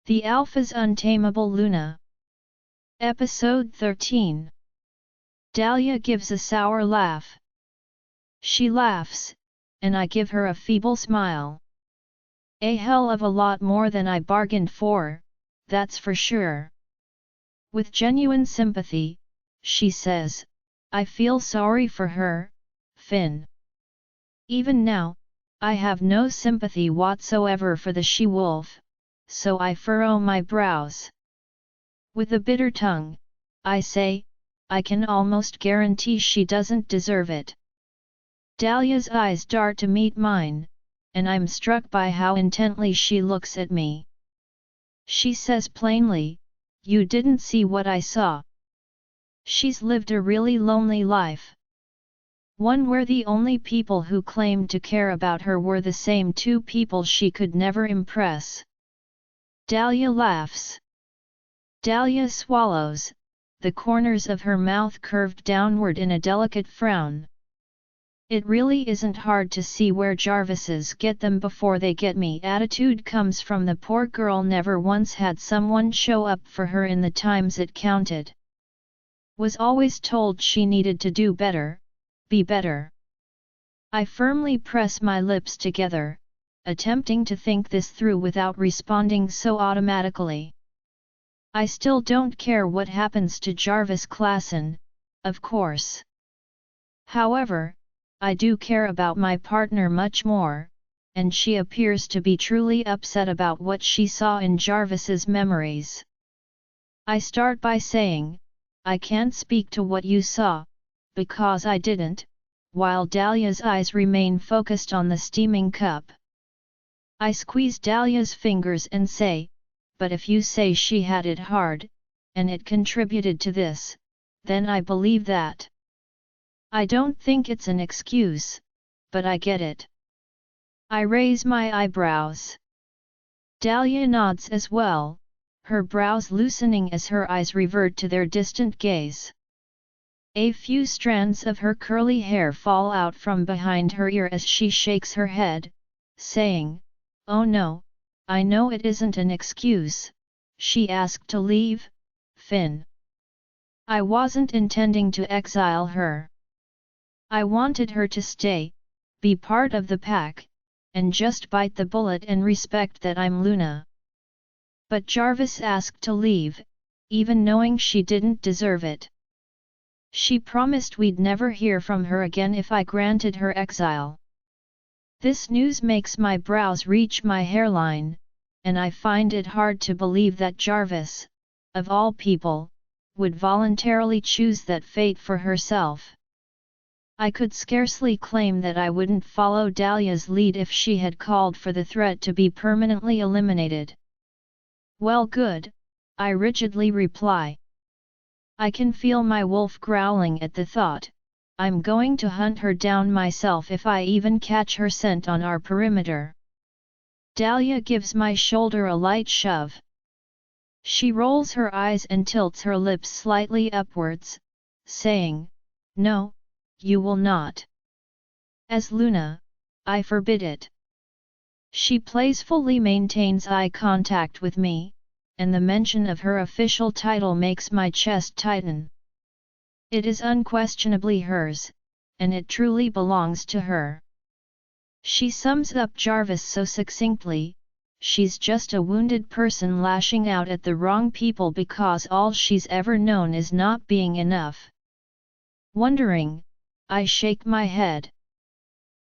The Alpha's Untamable Luna. Episode 13. Dahlia gives a sour laugh. She laughs, and I give her a feeble smile. A hell of a lot more than I bargained for, that's for sure. With genuine sympathy, she says, I feel sorry for her, Finn. Even now, I have no sympathy whatsoever for the she-wolf, so I furrow my brows. With a bitter tongue, I say, I can almost guarantee she doesn't deserve it. Dahlia's eyes dart to meet mine, and I'm struck by how intently she looks at me. She says plainly, you didn't see what I saw. She's lived a really lonely life. One where the only people who claimed to care about her were the same two people she could never impress. Dahlia laughs. Dahlia swallows, the corners of her mouth curved downward in a delicate frown. It really isn't hard to see where Jarvis's get them before they get me attitude comes from. The poor girl never once had someone show up for her in the times it counted. Was always told she needed to do better, be better. I firmly press my lips together, attempting to think this through without responding so automatically. I still don't care what happens to Jarvis Klassen, of course. However, I do care about my partner much more, and she appears to be truly upset about what she saw in Jarvis's memories. I start by saying, I can't speak to what you saw, because I didn't, while Dahlia's eyes remain focused on the steaming cup. I squeeze Dahlia's fingers and say, but if you say she had it hard, and it contributed to this, then I believe that. I don't think it's an excuse, but I get it. I raise my eyebrows. Dahlia nods as well, her brows loosening as her eyes revert to their distant gaze. A few strands of her curly hair fall out from behind her ear as she shakes her head, saying, oh no, I know it isn't an excuse. She asked to leave, Finn. I wasn't intending to exile her. I wanted her to stay, be part of the pack, and just bite the bullet and respect that I'm Luna. But Jarvis asked to leave, even knowing she didn't deserve it. She promised we'd never hear from her again if I granted her exile. This news makes my brows reach my hairline, and I find it hard to believe that Jarvis, of all people, would voluntarily choose that fate for herself. I could scarcely claim that I wouldn't follow Dahlia's lead if she had called for the threat to be permanently eliminated. Well, good, I rigidly reply. I can feel my wolf growling at the thought. I'm going to hunt her down myself if I even catch her scent on our perimeter. Dahlia gives my shoulder a light shove. She rolls her eyes and tilts her lips slightly upwards, saying, no, you will not. As Luna, I forbid it. She playfully maintains eye contact with me, and the mention of her official title makes my chest tighten. It is unquestionably hers, and it truly belongs to her. She sums up Jarvis so succinctly, she's just a wounded person lashing out at the wrong people because all she's ever known is not being enough. Wondering, I shake my head.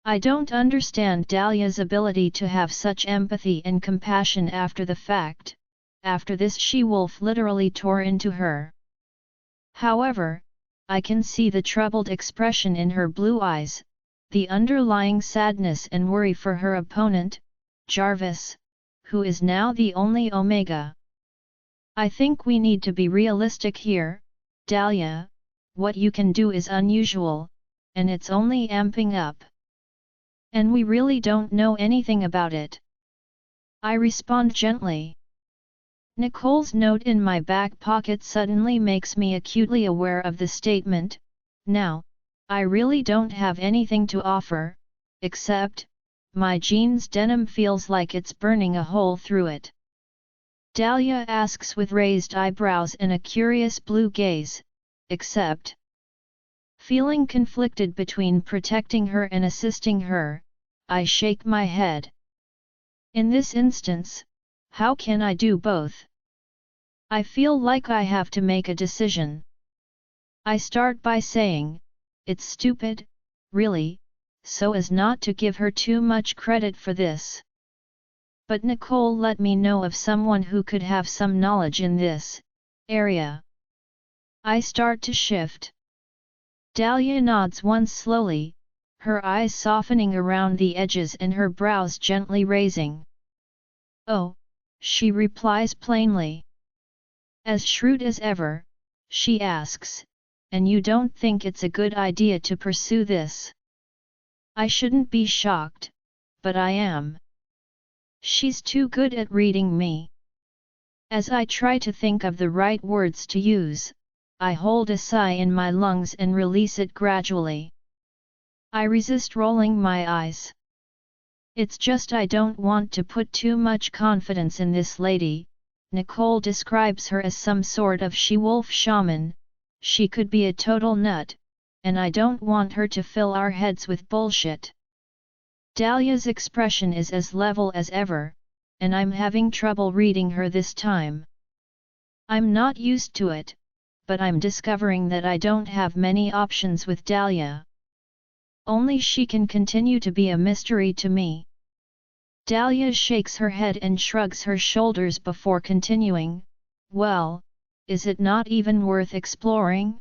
I don't understand Dahlia's ability to have such empathy and compassion after the fact. After this, she-wolf literally tore into her. However, I can see the troubled expression in her blue eyes, the underlying sadness and worry for her opponent, Jarvis, who is now the only Omega. I think we need to be realistic here, Dahlia. What you can do is unusual, and it's only amping up. And we really don't know anything about it. I respond gently. Nicole's note in my back pocket suddenly makes me acutely aware of the statement, now, I really don't have anything to offer, except, my jeans denim feels like it's burning a hole through it. Dahlia asks with raised eyebrows and a curious blue gaze, except. Feeling conflicted between protecting her and assisting her, I shake my head. In this instance, how can I do both? I feel like I have to make a decision. I start by saying, it's stupid, really, so as not to give her too much credit for this. But Nicole let me know of someone who could have some knowledge in this area. I start to shift. Dahlia nods once slowly, her eyes softening around the edges and her brows gently raising. Oh, she replies plainly. As shrewd as ever, she asks, and you don't think it's a good idea to pursue this? I shouldn't be shocked, but I am. She's too good at reading me. As I try to think of the right words to use, I hold a sigh in my lungs and release it gradually. I resist rolling my eyes. It's just I don't want to put too much confidence in this lady. Nicole describes her as some sort of she-wolf shaman. She could be a total nut, and I don't want her to fill our heads with bullshit. Dahlia's expression is as level as ever, and I'm having trouble reading her this time. I'm not used to it, but I'm discovering that I don't have many options with Dahlia. Only she can continue to be a mystery to me. Dahlia shakes her head and shrugs her shoulders before continuing, well, is it not even worth exploring?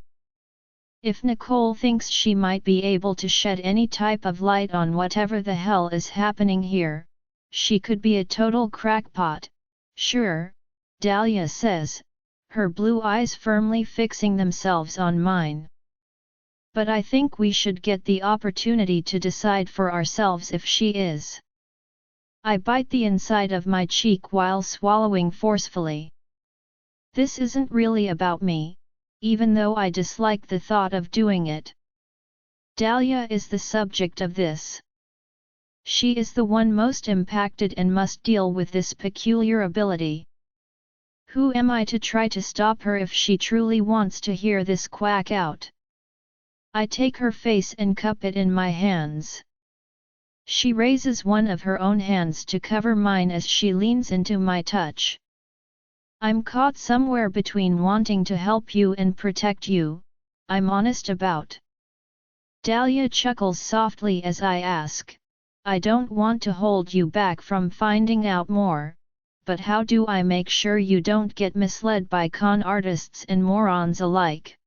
If Nicole thinks she might be able to shed any type of light on whatever the hell is happening here, she could be a total crackpot. Sure, Dahlia says, her blue eyes firmly fixing themselves on mine. But I think we should get the opportunity to decide for ourselves if she is. I bite the inside of my cheek while swallowing forcefully. This isn't really about me, even though I dislike the thought of doing it. Dahlia is the subject of this. She is the one most impacted and must deal with this peculiar ability. Who am I to try to stop her if she truly wants to hear this quack out? I take her face and cup it in my hands. She raises one of her own hands to cover mine as she leans into my touch. I'm caught somewhere between wanting to help you and protect you, I'm honest about. Dahlia chuckles softly as I ask, I don't want to hold you back from finding out more, but how do I make sure you don't get misled by con artists and morons alike?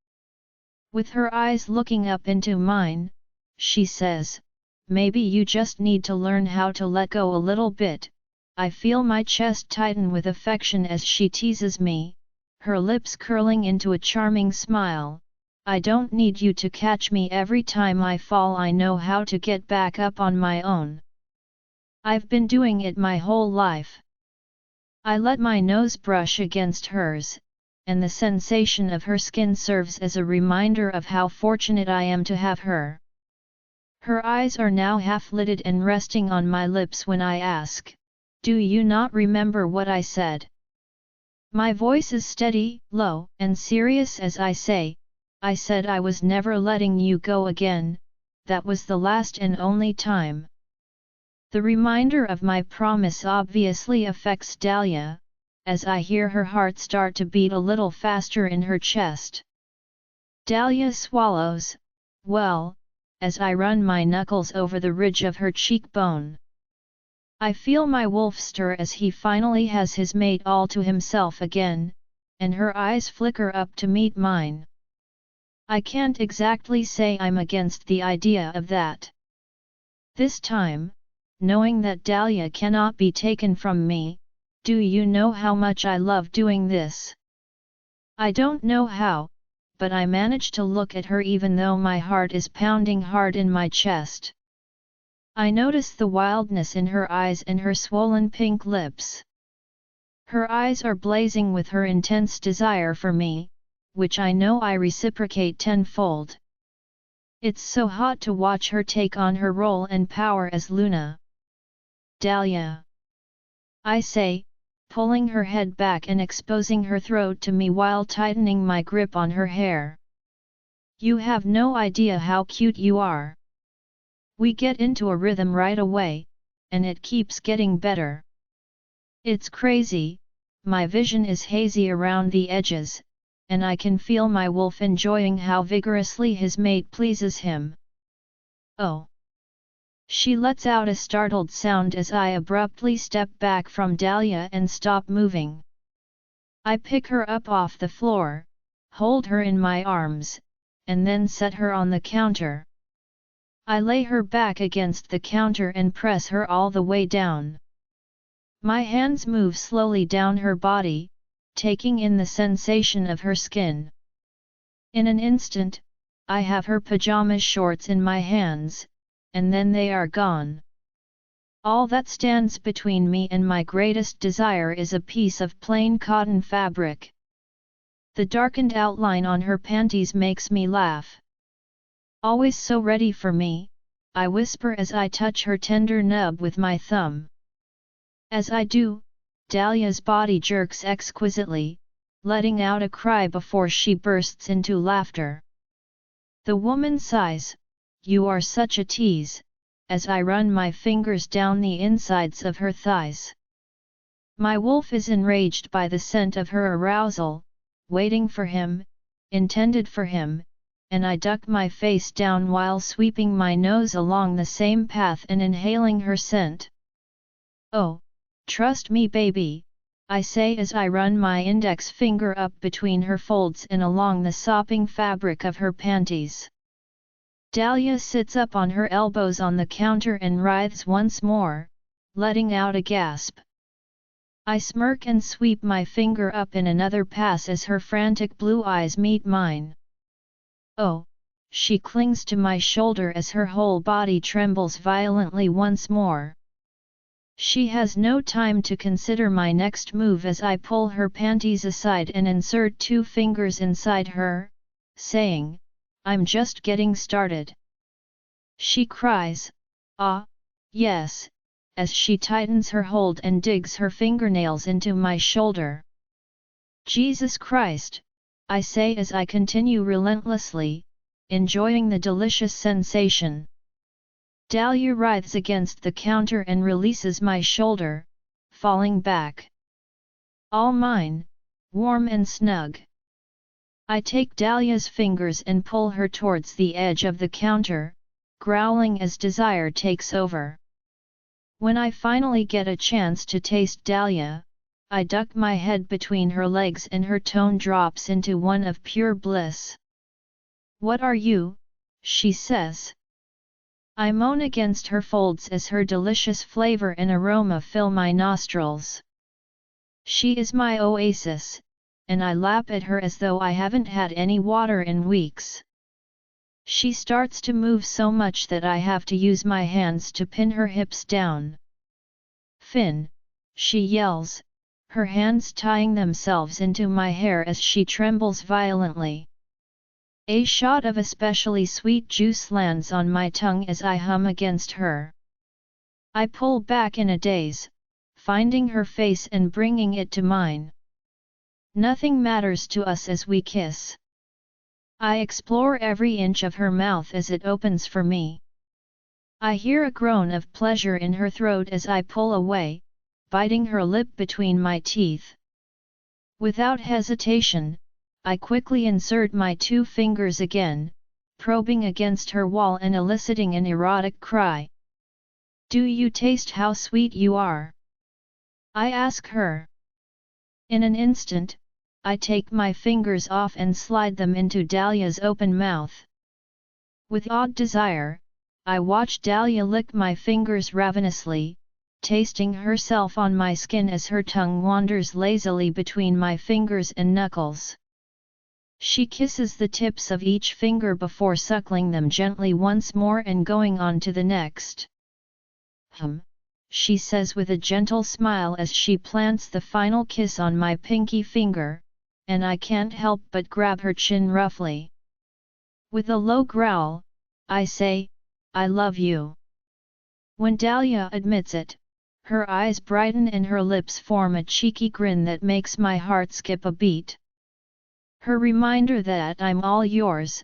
With her eyes looking up into mine, she says, maybe you just need to learn how to let go a little bit. I feel my chest tighten with affection as she teases me, her lips curling into a charming smile. I don't need you to catch me every time I fall. I know how to get back up on my own. I've been doing it my whole life. I let my nose brush against hers, and the sensation of her skin serves as a reminder of how fortunate I am to have her. Her eyes are now half-lidded and resting on my lips when I ask, do you not remember what I said? My voice is steady, low, and serious as I say, I said I was never letting you go again, that was the last and only time. The reminder of my promise obviously affects Dahlia, as I hear her heart start to beat a little faster in her chest. Dahlia swallows, well, as I run my knuckles over the ridge of her cheekbone. I feel my wolf stir as he finally has his mate all to himself again, and her eyes flicker up to meet mine. I can't exactly say I'm against the idea of that. This time, knowing that Dahlia cannot be taken from me, do you know how much I love doing this? I don't know how, but I manage to look at her even though my heart is pounding hard in my chest. I notice the wildness in her eyes and her swollen pink lips. Her eyes are blazing with her intense desire for me, which I know I reciprocate tenfold. It's so hot to watch her take on her role and power as Luna. Dahlia. I say, pulling her head back and exposing her throat to me while tightening my grip on her hair. "You have no idea how cute you are." We get into a rhythm right away, and it keeps getting better. It's crazy, my vision is hazy around the edges, and I can feel my wolf enjoying how vigorously his mate pleases him. "Oh!" She lets out a startled sound as I abruptly step back from Dahlia and stop moving. I pick her up off the floor, hold her in my arms, and then set her on the counter. I lay her back against the counter and press her all the way down. My hands move slowly down her body, taking in the sensation of her skin. In an instant, I have her pajama shorts in my hands, and then they are gone. All that stands between me and my greatest desire is a piece of plain cotton fabric. The darkened outline on her panties makes me laugh. "Always so ready for me," I whisper as I touch her tender nub with my thumb. As I do, Dahlia's body jerks exquisitely, letting out a cry before she bursts into laughter. The woman sighs, "You are such a tease," as I run my fingers down the insides of her thighs. My wolf is enraged by the scent of her arousal, waiting for him, intended for him, and I duck my face down while sweeping my nose along the same path and inhaling her scent. "Oh, trust me baby," I say as I run my index finger up between her folds and along the sopping fabric of her panties. Dahlia sits up on her elbows on the counter and writhes once more, letting out a gasp. I smirk and sweep my finger up in another pass as her frantic blue eyes meet mine. "Oh!" She clings to my shoulder as her whole body trembles violently once more. She has no time to consider my next move as I pull her panties aside and insert 2 fingers inside her, saying, "I'm just getting started." She cries, "Ah, yes," as she tightens her hold and digs her fingernails into my shoulder. "Jesus Christ," I say as I continue relentlessly, enjoying the delicious sensation. Dahlia writhes against the counter and releases my shoulder, falling back. All mine, warm and snug. I take Dahlia's fingers and pull her towards the edge of the counter, growling as desire takes over. When I finally get a chance to taste Dahlia, I duck my head between her legs and her tone drops into one of pure bliss. "What are you?" she says. I moan against her folds as her delicious flavor and aroma fill my nostrils. She is my oasis, and I lap at her as though I haven't had any water in weeks. She starts to move so much that I have to use my hands to pin her hips down. "Finn!" she yells, her hands tying themselves into my hair as she trembles violently. A shot of especially sweet juice lands on my tongue as I hum against her. I pull back in a daze, finding her face and bringing it to mine. Nothing matters to us as we kiss. I explore every inch of her mouth as it opens for me. I hear a groan of pleasure in her throat as I pull away, biting her lip between my teeth. Without hesitation, I quickly insert my 2 fingers again, probing against her wall and eliciting an erotic cry. "Do you taste how sweet you are?" I ask her. In an instant, I take my fingers off and slide them into Dahlia's open mouth. With odd desire, I watch Dahlia lick my fingers ravenously, tasting herself on my skin as her tongue wanders lazily between my fingers and knuckles. She kisses the tips of each finger before suckling them gently once more and going on to the next. She says with a gentle smile as she plants the final kiss on my pinky finger, and I can't help but grab her chin roughly. With a low growl, I say, "I love you." When Dahlia admits it, Her eyes brighten and her lips form a cheeky grin that makes my heart skip a beat. Her reminder that I'm all yours,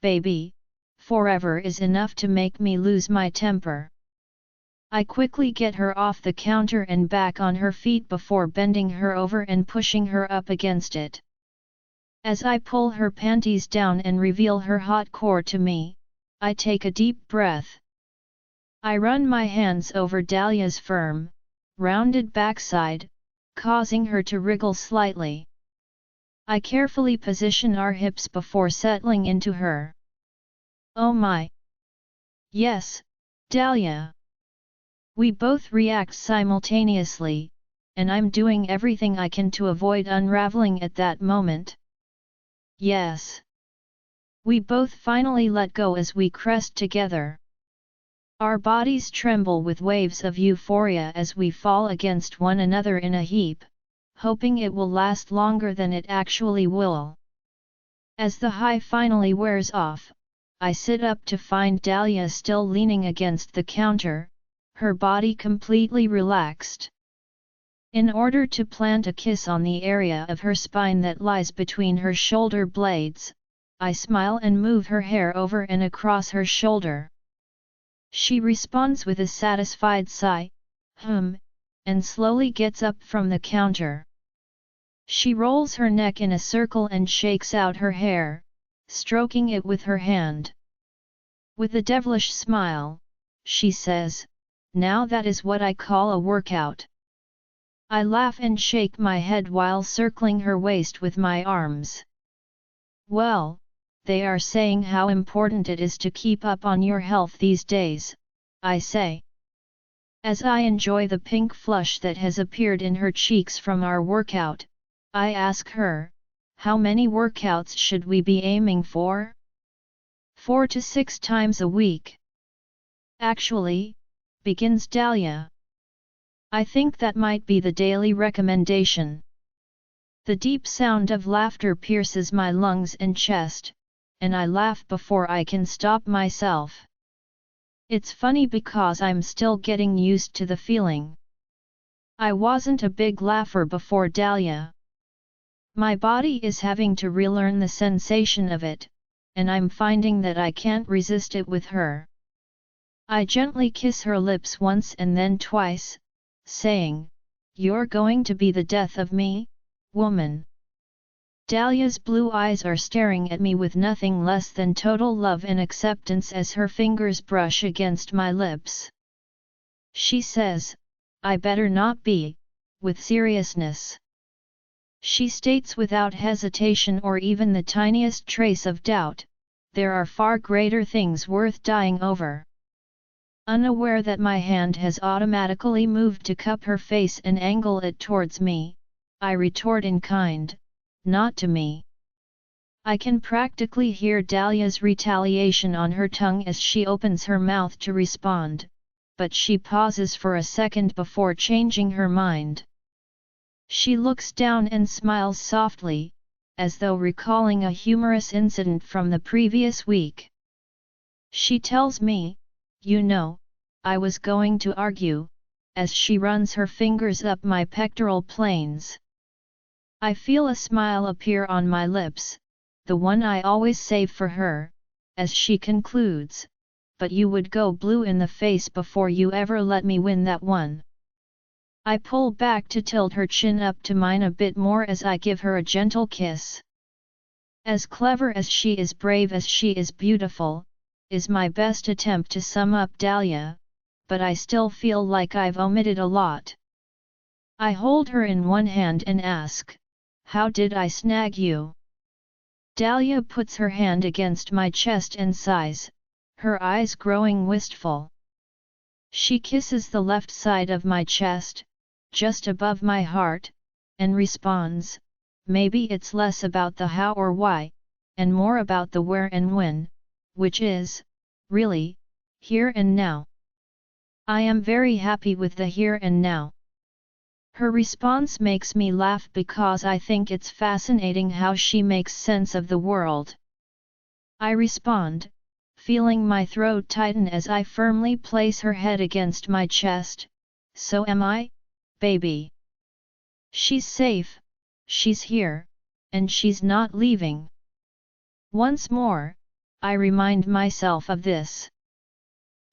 baby, forever is enough to make me lose my temper. I quickly get her off the counter and back on her feet before bending her over and pushing her up against it. As I pull her panties down and reveal her hot core to me, I take a deep breath. I run my hands over Dahlia's firm, rounded backside, causing her to wriggle slightly. I carefully position our hips before settling into her. Oh my! Yes, Dahlia! We both react simultaneously, and I'm doing everything I can to avoid unraveling at that moment. Yes! We both finally let go as we crest together. Our bodies tremble with waves of euphoria as we fall against one another in a heap, hoping it will last longer than it actually will. As the high finally wears off, I sit up to find Dahlia still leaning against the counter, her body completely relaxed. In order to plant a kiss on the area of her spine that lies between her shoulder blades, I smile and move her hair over and across her shoulder. She responds with a satisfied sigh, and slowly gets up from the counter. She rolls her neck in a circle and shakes out her hair, stroking it with her hand. With a devilish smile, she says, "Now that is what I call a workout." I laugh and shake my head while circling her waist with my arms. Well, they are saying how important it is to keep up on your health these days, I say. As I enjoy the pink flush that has appeared in her cheeks from our workout, I ask her, how many workouts should we be aiming for? 4 to 6 times a week. Actually, begins Dahlia. I think that might be the daily recommendation. The deep sound of laughter pierces my lungs and chest, and I laugh before I can stop myself. It's funny because I'm still getting used to the feeling. I wasn't a big laugher before Dahlia. My body is having to relearn the sensation of it, and I'm finding that I can't resist it with her. I gently kiss her lips once and then twice, saying, "You're going to be the death of me, woman." Dahlia's blue eyes are staring at me with nothing less than total love and acceptance as her fingers brush against my lips. She says, "I better not be," with seriousness. She states without hesitation or even the tiniest trace of doubt, "There are far greater things worth dying over." Unaware that my hand has automatically moved to cup her face and angle it towards me, I retort in kind, "Not to me." I can practically hear Dahlia's retaliation on her tongue as she opens her mouth to respond, but she pauses for a second before changing her mind. She looks down and smiles softly, as though recalling a humorous incident from the previous week. She tells me, "You know, I was going to argue," as she runs her fingers up my pectoral planes. I feel a smile appear on my lips, the one I always save for her, as she concludes, "But you would go blue in the face before you ever let me win that one." I pull back to tilt her chin up to mine a bit more as I give her a gentle kiss. As clever as she is, brave as she is, beautiful, is my best attempt to sum up Dahlia, but I still feel like I've omitted a lot. I hold her in one hand and ask, "How did I snag you?" Dahlia puts her hand against my chest and sighs, her eyes growing wistful. She kisses the left side of my chest, just above my heart, and responds, "Maybe it's less about the how or why, and more about the where and when, which is, really, here and now." I am very happy with the here and now. Her response makes me laugh because I think it's fascinating how she makes sense of the world. I respond, feeling my throat tighten as I firmly place her head against my chest, so am I, baby. She's safe, she's here, and she's not leaving. Once more, I remind myself of this.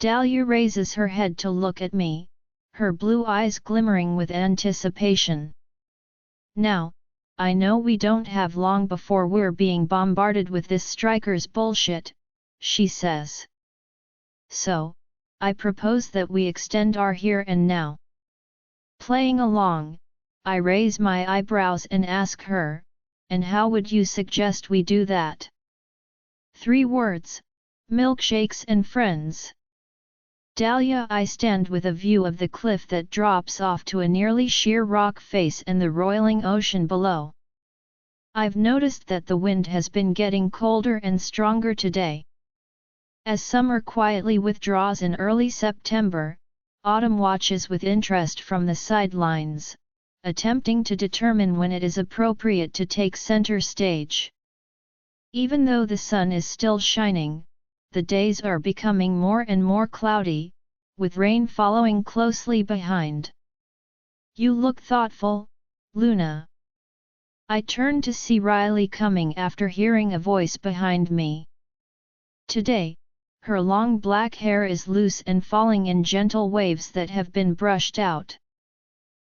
Dahlia raises her head to look at me, her blue eyes glimmering with anticipation. Now, I know we don't have long before we're being bombarded with this striker's bullshit, she says. So, I propose that we extend our here and now. Playing along, I raise my eyebrows and ask her, and how would you suggest we do that? 3 words, milkshakes and friends. Dahlia, I stand with a view of the cliff that drops off to a nearly sheer rock face and the roiling ocean below. I've noticed that the wind has been getting colder and stronger today. As summer quietly withdraws in early September, autumn watches with interest from the sidelines, attempting to determine when it is appropriate to take center stage. Even though the sun is still shining, the days are becoming more and more cloudy, with rain following closely behind. You look thoughtful, Luna. I turn to see Riley coming after hearing a voice behind me. Today, her long black hair is loose and falling in gentle waves that have been brushed out.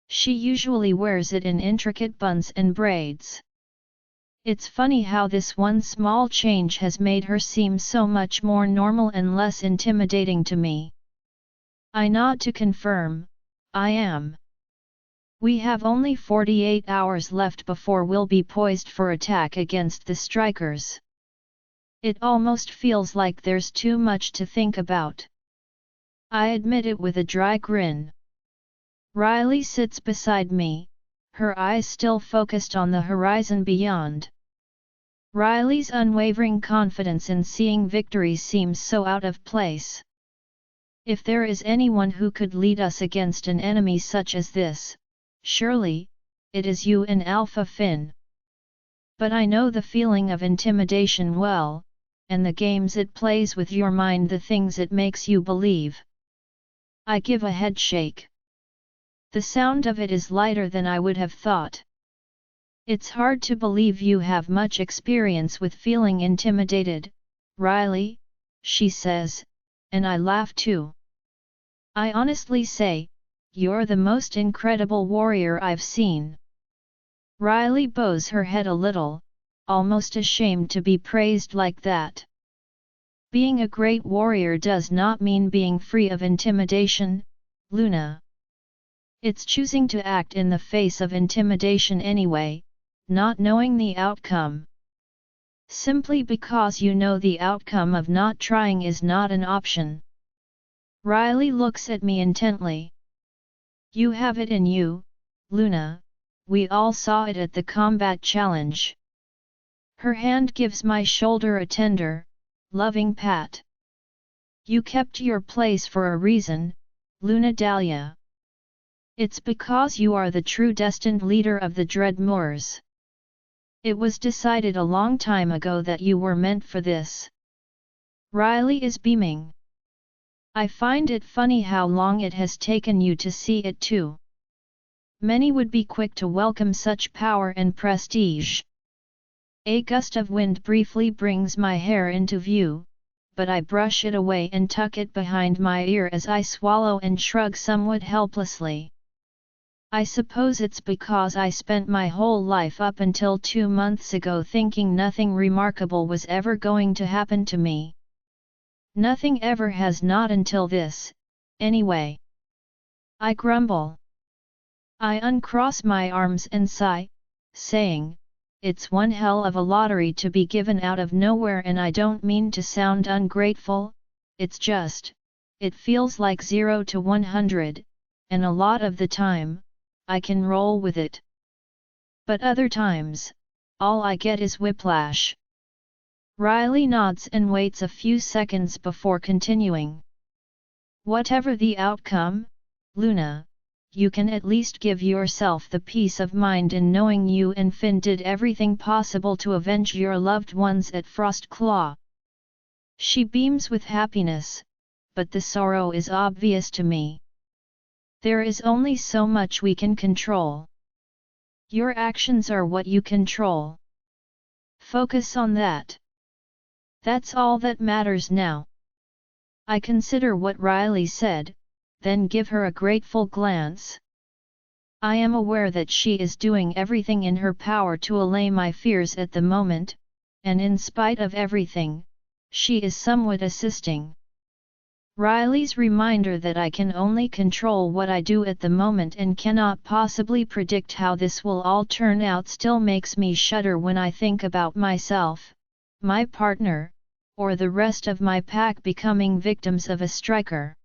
She usually wears it in intricate buns and braids. It's funny how this one small change has made her seem so much more normal and less intimidating to me. I nod to confirm, I am. We have only 48 hours left before we'll be poised for attack against the strikers. It almost feels like there's too much to think about. I admit it with a dry grin. Riley sits beside me, her eyes still focused on the horizon beyond. Riley's unwavering confidence in seeing victory seems so out of place. If there is anyone who could lead us against an enemy such as this, surely, it is you and Alpha Finn. But I know the feeling of intimidation well, and the games it plays with your mind, the things it makes you believe. I give a head shake. The sound of it is lighter than I would have thought. It's hard to believe you have much experience with feeling intimidated, Riley, she says, and I laugh too. I honestly say, you're the most incredible warrior I've seen. Riley bows her head a little, almost ashamed to be praised like that. Being a great warrior does not mean being free of intimidation, Luna. It's choosing to act in the face of intimidation anyway, not knowing the outcome. Simply because you know the outcome of not trying is not an option. Riley looks at me intently. You have it in you, Luna, we all saw it at the combat challenge. Her hand gives my shoulder a tender, loving pat. You kept your place for a reason, Luna Dahlia. It's because you are the true destined leader of the Dread Moors. It was decided a long time ago that you were meant for this. Riley is beaming. I find it funny how long it has taken you to see it too. Many would be quick to welcome such power and prestige. A gust of wind briefly brings my hair into view, but I brush it away and tuck it behind my ear as I swallow and shrug somewhat helplessly. I suppose it's because I spent my whole life up until 2 months ago thinking nothing remarkable was ever going to happen to me. Nothing ever has, not until this, anyway. I grumble. I uncross my arms and sigh, saying, it's one hell of a lottery to be given out of nowhere, and I don't mean to sound ungrateful, it's just, it feels like 0 to 100, and a lot of the time, I can roll with it. But other times, all I get is whiplash. Riley nods and waits a few seconds before continuing. Whatever the outcome, Luna, you can at least give yourself the peace of mind in knowing you and Finn did everything possible to avenge your loved ones at Frostclaw. She beams with happiness, but the sorrow is obvious to me. There is only so much we can control. Your actions are what you control. Focus on that. That's all that matters now. I consider what Riley said, then give her a grateful glance. I am aware that she is doing everything in her power to allay my fears at the moment, and in spite of everything, she is somewhat assisting. Riley's reminder that I can only control what I do at the moment and cannot possibly predict how this will all turn out still makes me shudder when I think about myself, my partner, or the rest of my pack becoming victims of a striker.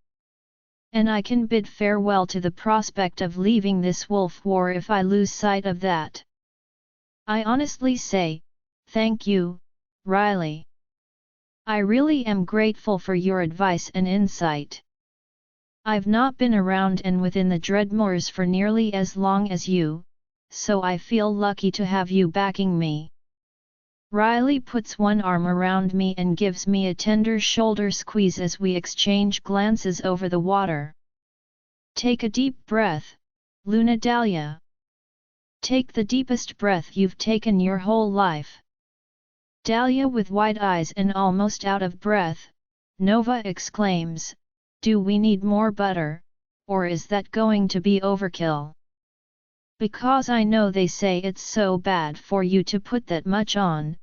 And I can bid farewell to the prospect of leaving this wolf war if I lose sight of that. I honestly say, thank you, Riley. I really am grateful for your advice and insight. I've not been around and within the Dreadmoors for nearly as long as you, so I feel lucky to have you backing me. Riley puts one arm around me and gives me a tender shoulder squeeze as we exchange glances over the water. Take a deep breath, Luna Dahlia. Take the deepest breath you've taken your whole life. Dahlia with wide eyes and almost out of breath, Nova exclaims, do we need more butter, or is that going to be overkill? Because I know they say it's so bad for you to put that much on,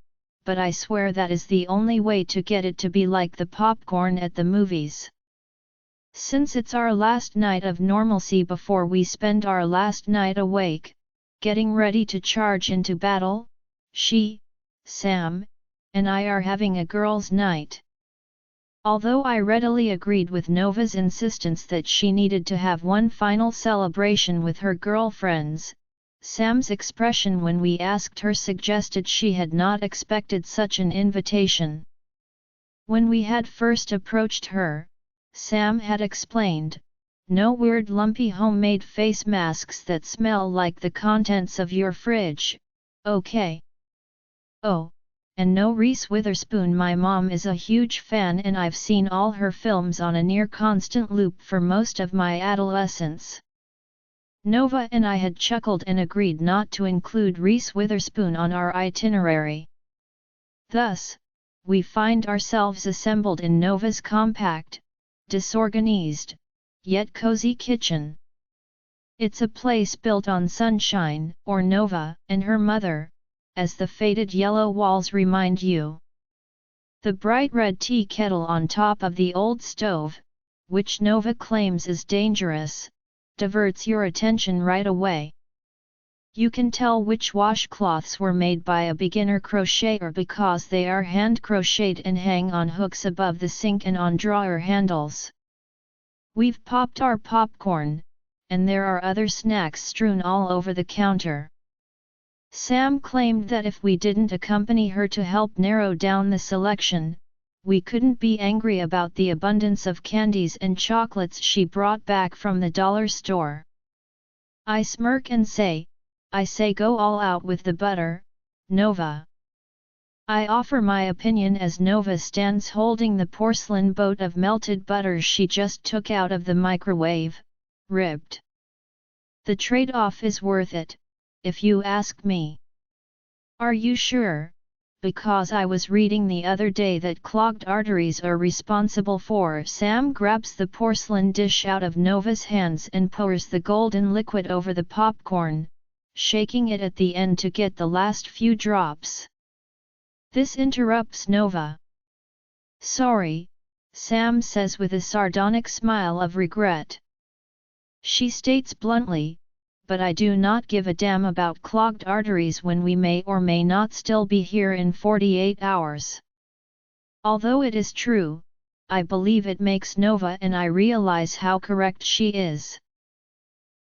but I swear that is the only way to get it to be like the popcorn at the movies. Since it's our last night of normalcy before we spend our last night awake, getting ready to charge into battle, she, Sam, and I are having a girls' night. Although I readily agreed with Nova's insistence that she needed to have one final celebration with her girlfriends, Sam's expression when we asked her suggested she had not expected such an invitation. When we had first approached her, Sam had explained, no weird lumpy homemade face masks that smell like the contents of your fridge, okay? Oh, and no Reese Witherspoon. My mom is a huge fan and I've seen all her films on a near constant loop for most of my adolescence. Nova and I had chuckled and agreed not to include Reese Witherspoon on our itinerary. Thus, we find ourselves assembled in Nova's compact, disorganized, yet cozy kitchen. It's a place built on sunshine, or Nova and her mother, as the faded yellow walls remind you. The bright red tea kettle on top of the old stove, which Nova claims is dangerous, diverts your attention right away. You can tell which washcloths were made by a beginner crocheter because they are hand crocheted and hang on hooks above the sink and on drawer handles. We've popped our popcorn, and there are other snacks strewn all over the counter. Sam claimed that if we didn't accompany her to help narrow down the selection, we couldn't be angry about the abundance of candies and chocolates she brought back from the dollar store. I smirk and say, I say go all out with the butter, Nova. I offer my opinion as Nova stands holding the porcelain boat of melted butter she just took out of the microwave, ribbed. The trade-off is worth it, if you ask me. Are you sure? Because I was reading the other day that clogged arteries are responsible for. Sam grabs the porcelain dish out of Nova's hands and pours the golden liquid over the popcorn, shaking it at the end to get the last few drops. This interrupts Nova. Sorry, Sam says with a sardonic smile of regret. She states bluntly, but I do not give a damn about clogged arteries when we may or may not still be here in 48 hours. Although it is true, I believe it makes Nova and I realize how correct she is.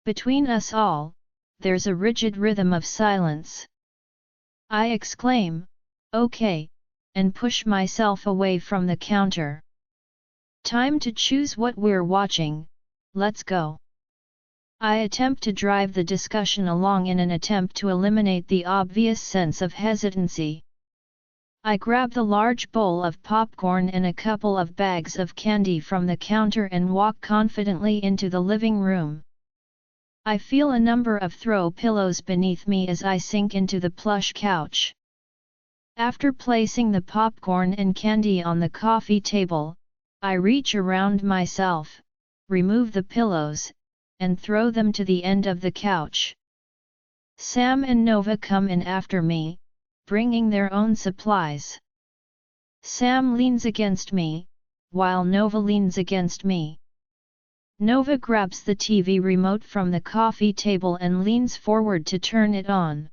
Between us all, there's a rigid rhythm of silence. I exclaim, okay, and push myself away from the counter. Time to choose what we're watching, let's go. I attempt to drive the discussion along in an attempt to eliminate the obvious sense of hesitancy. I grab the large bowl of popcorn and a couple of bags of candy from the counter and walk confidently into the living room. I feel a number of throw pillows beneath me as I sink into the plush couch. After placing the popcorn and candy on the coffee table, I reach around myself, remove the pillows, and throw them to the end of the couch. Sam and Nova come in after me, bringing their own supplies. Sam leans against me, while Nova leans against me. Nova grabs the TV remote from the coffee table and leans forward to turn it on.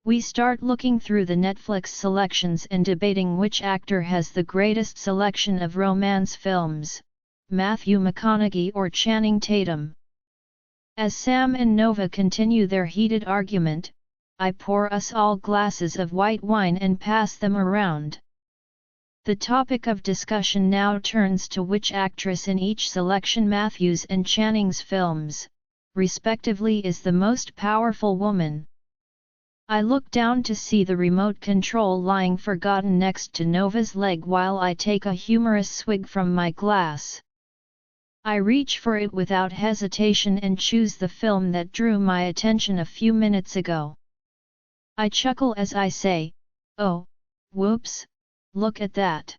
We start looking through the Netflix selections and debating which actor has the greatest selection of romance films, Matthew McConaughey or Channing Tatum. As Sam and Nova continue their heated argument, I pour us all glasses of white wine and pass them around. The topic of discussion now turns to which actress in each selection, Matthews and Channing's films, respectively, is the most powerful woman. I look down to see the remote control lying forgotten next to Nova's leg while I take a humorous swig from my glass. I reach for it without hesitation and choose the film that drew my attention a few minutes ago. I chuckle as I say, "Oh, whoops, look at that.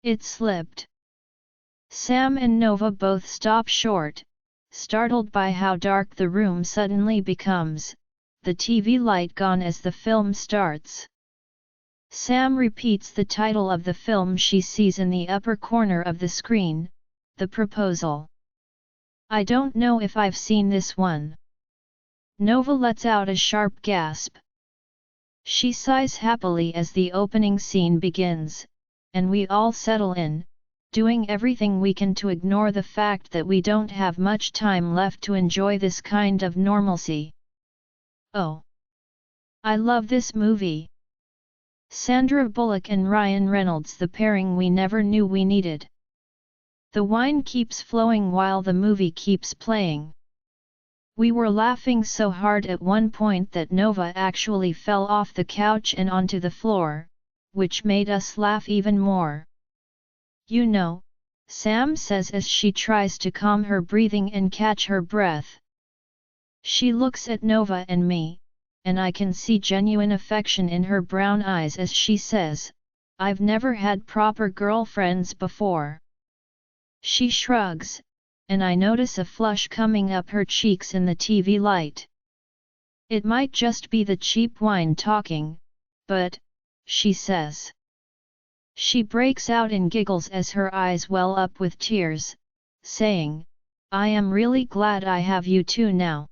It slipped." Sam and Nova both stop short, startled by how dark the room suddenly becomes, the TV light gone as the film starts. Sam repeats the title of the film she sees in the upper corner of the screen, The Proposal. "I don't know if I've seen this one." Nova lets out a sharp gasp. She sighs happily as the opening scene begins, and we all settle in, doing everything we can to ignore the fact that we don't have much time left to enjoy this kind of normalcy. "Oh, I love this movie." Sandra Bullock and Ryan Reynolds, the pairing we never knew we needed. The wine keeps flowing while the movie keeps playing. We were laughing so hard at one point that Nova actually fell off the couch and onto the floor, which made us laugh even more. "You know," Sam says as she tries to calm her breathing and catch her breath. She looks at Nova and me, and I can see genuine affection in her brown eyes as she says, "I've never had proper girlfriends before." She shrugs, and I notice a flush coming up her cheeks in the TV light. "It might just be the cheap wine talking, but," she says. She breaks out in giggles as her eyes well up with tears, saying, "I am really glad I have you two now.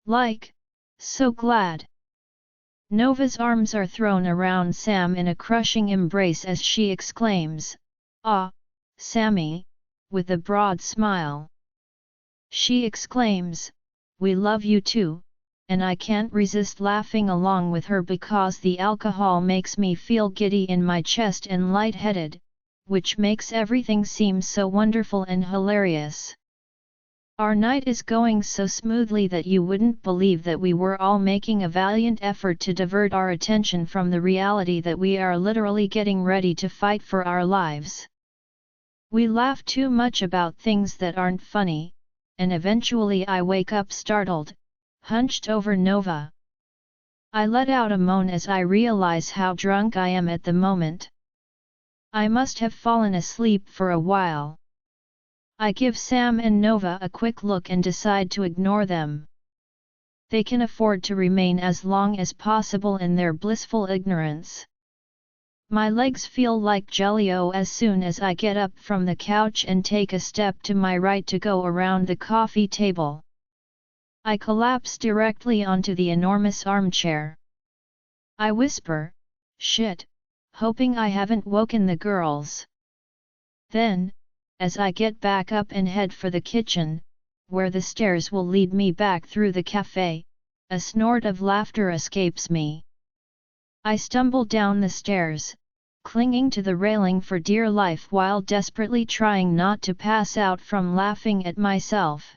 Like, so glad." Nova's arms are thrown around Sam in a crushing embrace as she exclaims, "Ah, Sammy," with a broad smile. She exclaims, "We love you too," and I can't resist laughing along with her because the alcohol makes me feel giddy in my chest and lightheaded, which makes everything seem so wonderful and hilarious. Our night is going so smoothly that you wouldn't believe that we were all making a valiant effort to divert our attention from the reality that we are literally getting ready to fight for our lives. We laugh too much about things that aren't funny, and eventually I wake up startled, hunched over Nova. I let out a moan as I realize how drunk I am at the moment. I must have fallen asleep for a while. I give Sam and Nova a quick look and decide to ignore them. They can afford to remain as long as possible in their blissful ignorance. My legs feel like jelly-o as soon as I get up from the couch and take a step to my right to go around the coffee table. I collapse directly onto the enormous armchair. I whisper, "Shit," hoping I haven't woken the girls. Then, as I get back up and head for the kitchen, where the stairs will lead me back through the cafe, a snort of laughter escapes me. I stumble down the stairs, clinging to the railing for dear life while desperately trying not to pass out from laughing at myself.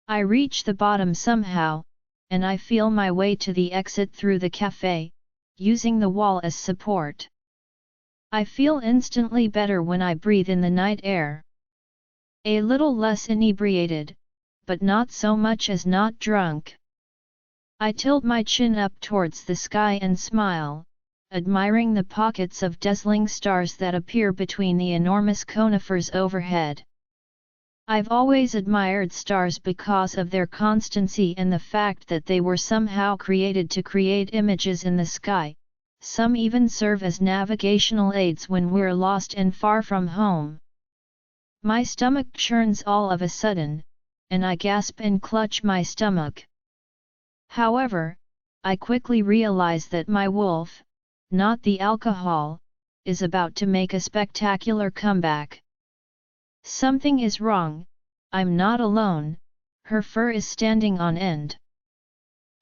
I reach the bottom somehow, and I feel my way to the exit through the cafe, using the wall as support. I feel instantly better when I breathe in the night air. A little less inebriated, but not so much as not drunk. I tilt my chin up towards the sky and smile, admiring the pockets of dazzling stars that appear between the enormous conifers overhead. I've always admired stars because of their constancy and the fact that they were somehow created to create images in the sky. Some even serve as navigational aids when we're lost and far from home. My stomach churns all of a sudden, and I gasp and clutch my stomach. However, I quickly realize that my wolf, not the alcohol, is about to make a spectacular comeback. Something is wrong, I'm not alone, her fur is standing on end.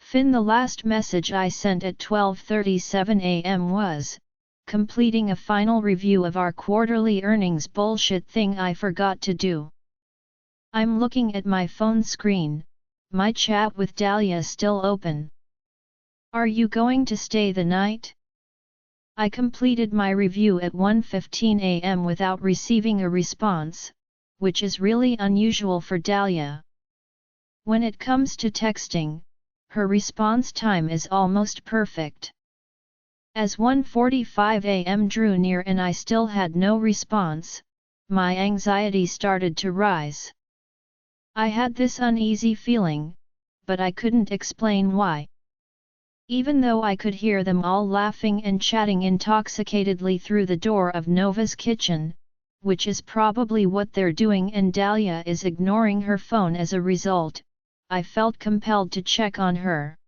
Finn, the last message I sent at 12:37 am was, completing a final review of our quarterly earnings bullshit thing I forgot to do. I'm looking at my phone screen, my chat with Dahlia still open. Are you going to stay the night? I completed my review at 1:15 am without receiving a response, which is really unusual for Dahlia. When it comes to texting, her response time is almost perfect. As 1:45 am drew near and I still had no response, my anxiety started to rise. I had this uneasy feeling, but I couldn't explain why. Even though I could hear them all laughing and chatting intoxicatedly through the door of Nova's kitchen, which is probably what they're doing, and Dahlia is ignoring her phone as a result, I felt compelled to check on her.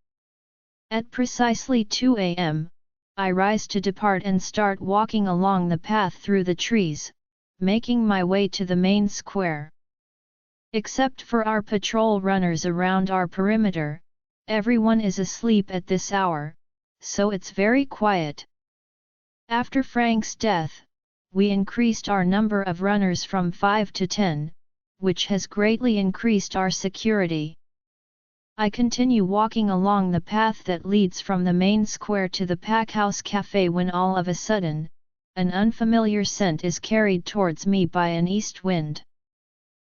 At precisely 2 am, I rise to depart and start walking along the path through the trees, making my way to the main square. Except for our patrol runners around our perimeter, everyone is asleep at this hour, so it's very quiet. After Frank's death, we increased our number of runners from 5 to 10, which has greatly increased our security. I continue walking along the path that leads from the main square to the Packhouse Cafe when all of a sudden, an unfamiliar scent is carried towards me by an east wind.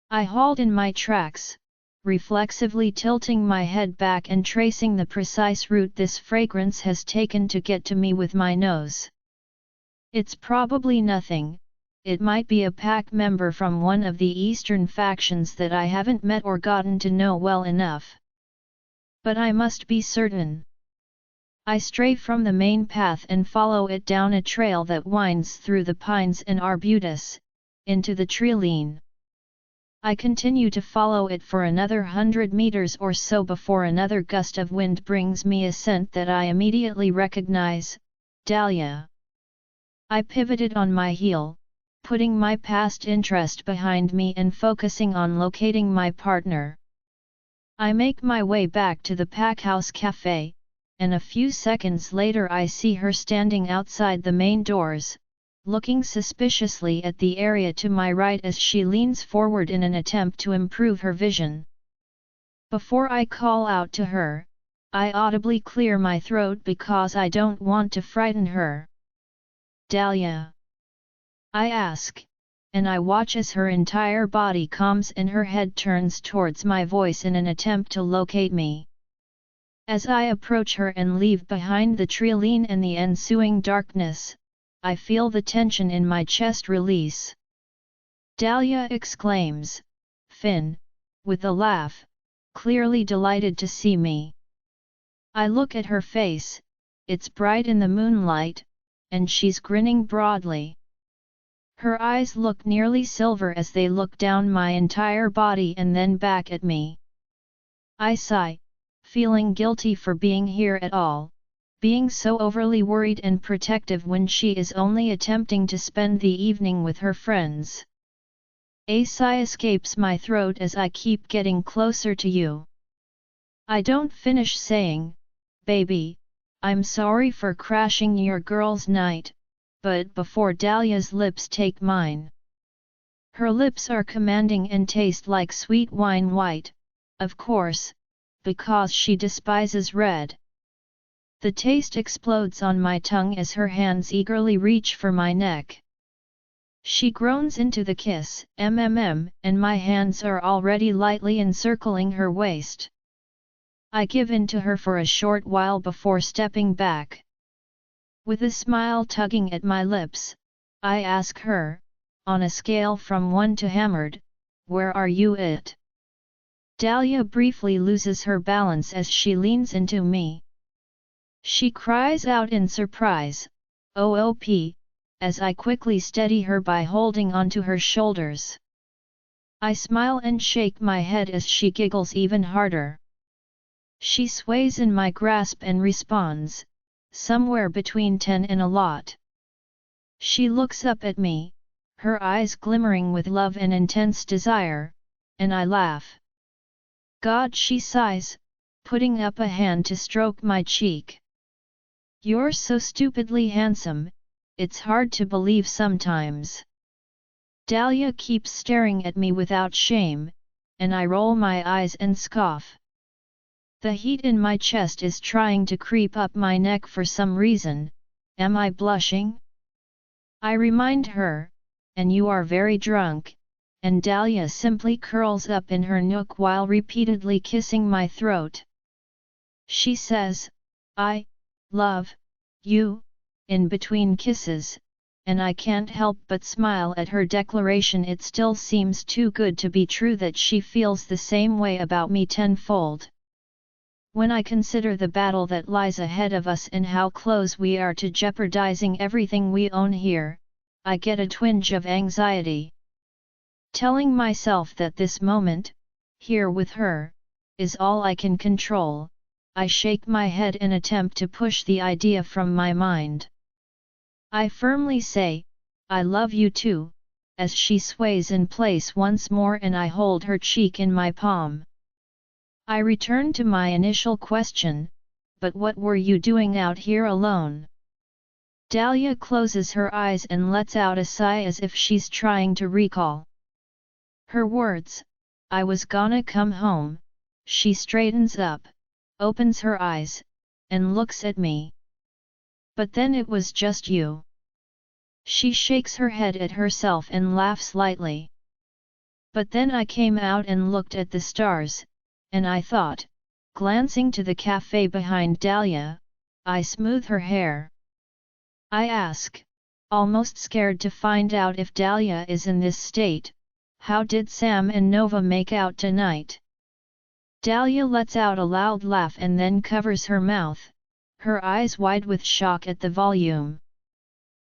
I halt in my tracks, reflexively tilting my head back and tracing the precise route this fragrance has taken to get to me with my nose. It's probably nothing, it might be a pack member from one of the eastern factions that I haven't met or gotten to know well enough. But I must be certain. I stray from the main path and follow it down a trail that winds through the pines and arbutus, into the treeline. I continue to follow it for another 100 meters or so before another gust of wind brings me a scent that I immediately recognize: Dahlia. I pivoted on my heel, putting my past interest behind me and focusing on locating my partner. I make my way back to the Packhouse Cafe, and a few seconds later I see her standing outside the main doors, looking suspiciously at the area to my right as she leans forward in an attempt to improve her vision. Before I call out to her, I audibly clear my throat because I don't want to frighten her. Dahlia? I ask, and I watch as her entire body calms and her head turns towards my voice in an attempt to locate me. As I approach her and leave behind the treeline and the ensuing darkness, I feel the tension in my chest release. Dahlia exclaims, "Finn," with a laugh, clearly delighted to see me. I look at her face, it's bright in the moonlight, and she's grinning broadly. Her eyes look nearly silver as they look down my entire body and then back at me. I sigh, feeling guilty for being here at all, being so overly worried and protective when she is only attempting to spend the evening with her friends. A sigh escapes my throat as I keep getting closer to you. I don't finish saying, "Baby, I'm sorry for crashing your girls' night," but before Dahlia's lips take mine. Her lips are commanding and taste like sweet wine white, of course, because she despises red. The taste explodes on my tongue as her hands eagerly reach for my neck. She groans into the kiss, and my hands are already lightly encircling her waist. I give in to her for a short while before stepping back. With a smile tugging at my lips, I ask her, on a scale from 1 to hammered, where are you at? Dahlia briefly loses her balance as she leans into me. She cries out in surprise, "OOP," as I quickly steady her by holding onto her shoulders. I smile and shake my head as she giggles even harder. She sways in my grasp and responds, somewhere between 10 and a lot. She looks up at me, her eyes glimmering with love and intense desire, and I laugh. God, she sighs, putting up a hand to stroke my cheek. You're so stupidly handsome, it's hard to believe sometimes. Dahlia keeps staring at me without shame, and I roll my eyes and scoff. The heat in my chest is trying to creep up my neck for some reason. Am I blushing? I remind her, and you are very drunk, and Dahlia simply curls up in her nook while repeatedly kissing my throat. She says, "I love you," in between kisses, and I can't help but smile at her declaration. It still seems too good to be true that she feels the same way about me tenfold. When I consider the battle that lies ahead of us and how close we are to jeopardizing everything we own here, I get a twinge of anxiety. Telling myself that this moment, here with her, is all I can control, I shake my head and attempt to push the idea from my mind. I firmly say, "I love you too," as she sways in place once more and I hold her cheek in my palm. I return to my initial question, "But what were you doing out here alone?" Dahlia closes her eyes and lets out a sigh as if she's trying to recall her words. "I was gonna come home." She straightens up, opens her eyes, and looks at me. "But then it was just you." She shakes her head at herself and laughs lightly. "But then I came out and looked at the stars, and I thought," glancing to the cafe behind Dahlia, I smooth her hair. I ask, almost scared to find out if Dahlia is in this state, "How did Sam and Nova make out tonight?" Dahlia lets out a loud laugh and then covers her mouth, her eyes wide with shock at the volume.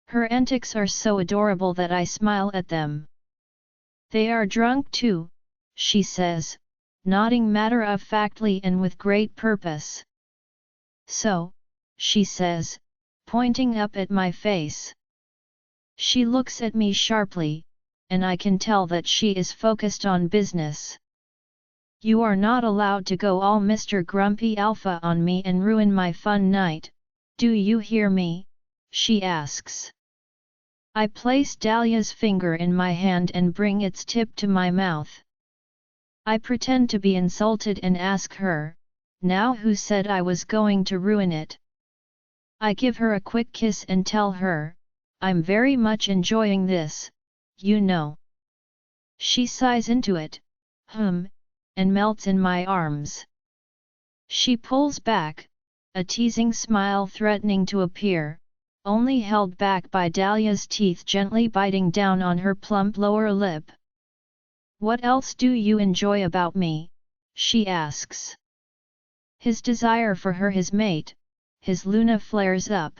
Her antics are so adorable that I smile at them. "They are drunk too," she says, nodding matter-of-factly and with great purpose. "So," she says, pointing up at my face. She looks at me sharply, and I can tell that she is focused on business. "You are not allowed to go all Mr. Grumpy Alpha on me and ruin my fun night, do you hear me?" she asks. I place Dahlia's finger in my hand and bring its tip to my mouth. I pretend to be insulted and ask her, "Now who said I was going to ruin it?" I give her a quick kiss and tell her, "I'm very much enjoying this, you know." She sighs into it, and melts in my arms. She pulls back, a teasing smile threatening to appear, only held back by Dahlia's teeth gently biting down on her plump lower lip. "What else do you enjoy about me?" she asks. His desire for her, his mate, his Luna flares up,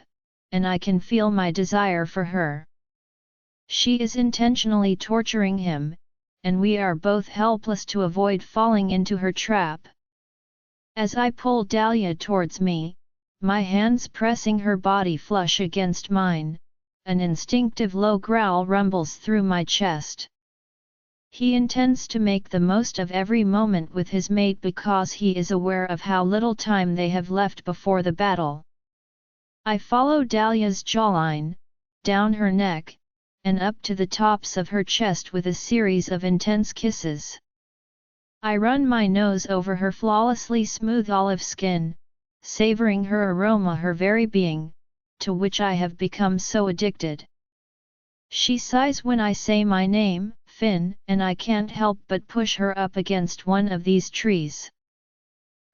and I can feel my desire for her. She is intentionally torturing him, and we are both helpless to avoid falling into her trap. As I pull Dahlia towards me, my hands pressing her body flush against mine, an instinctive low growl rumbles through my chest. He intends to make the most of every moment with his mate because he is aware of how little time they have left before the battle. I follow Dahlia's jawline, down her neck, and up to the tops of her chest with a series of intense kisses. I run my nose over her flawlessly smooth olive skin, savoring her aroma, her very being, to which I have become so addicted. She sighs when I say my name, Finn, and I can't help but push her up against one of these trees.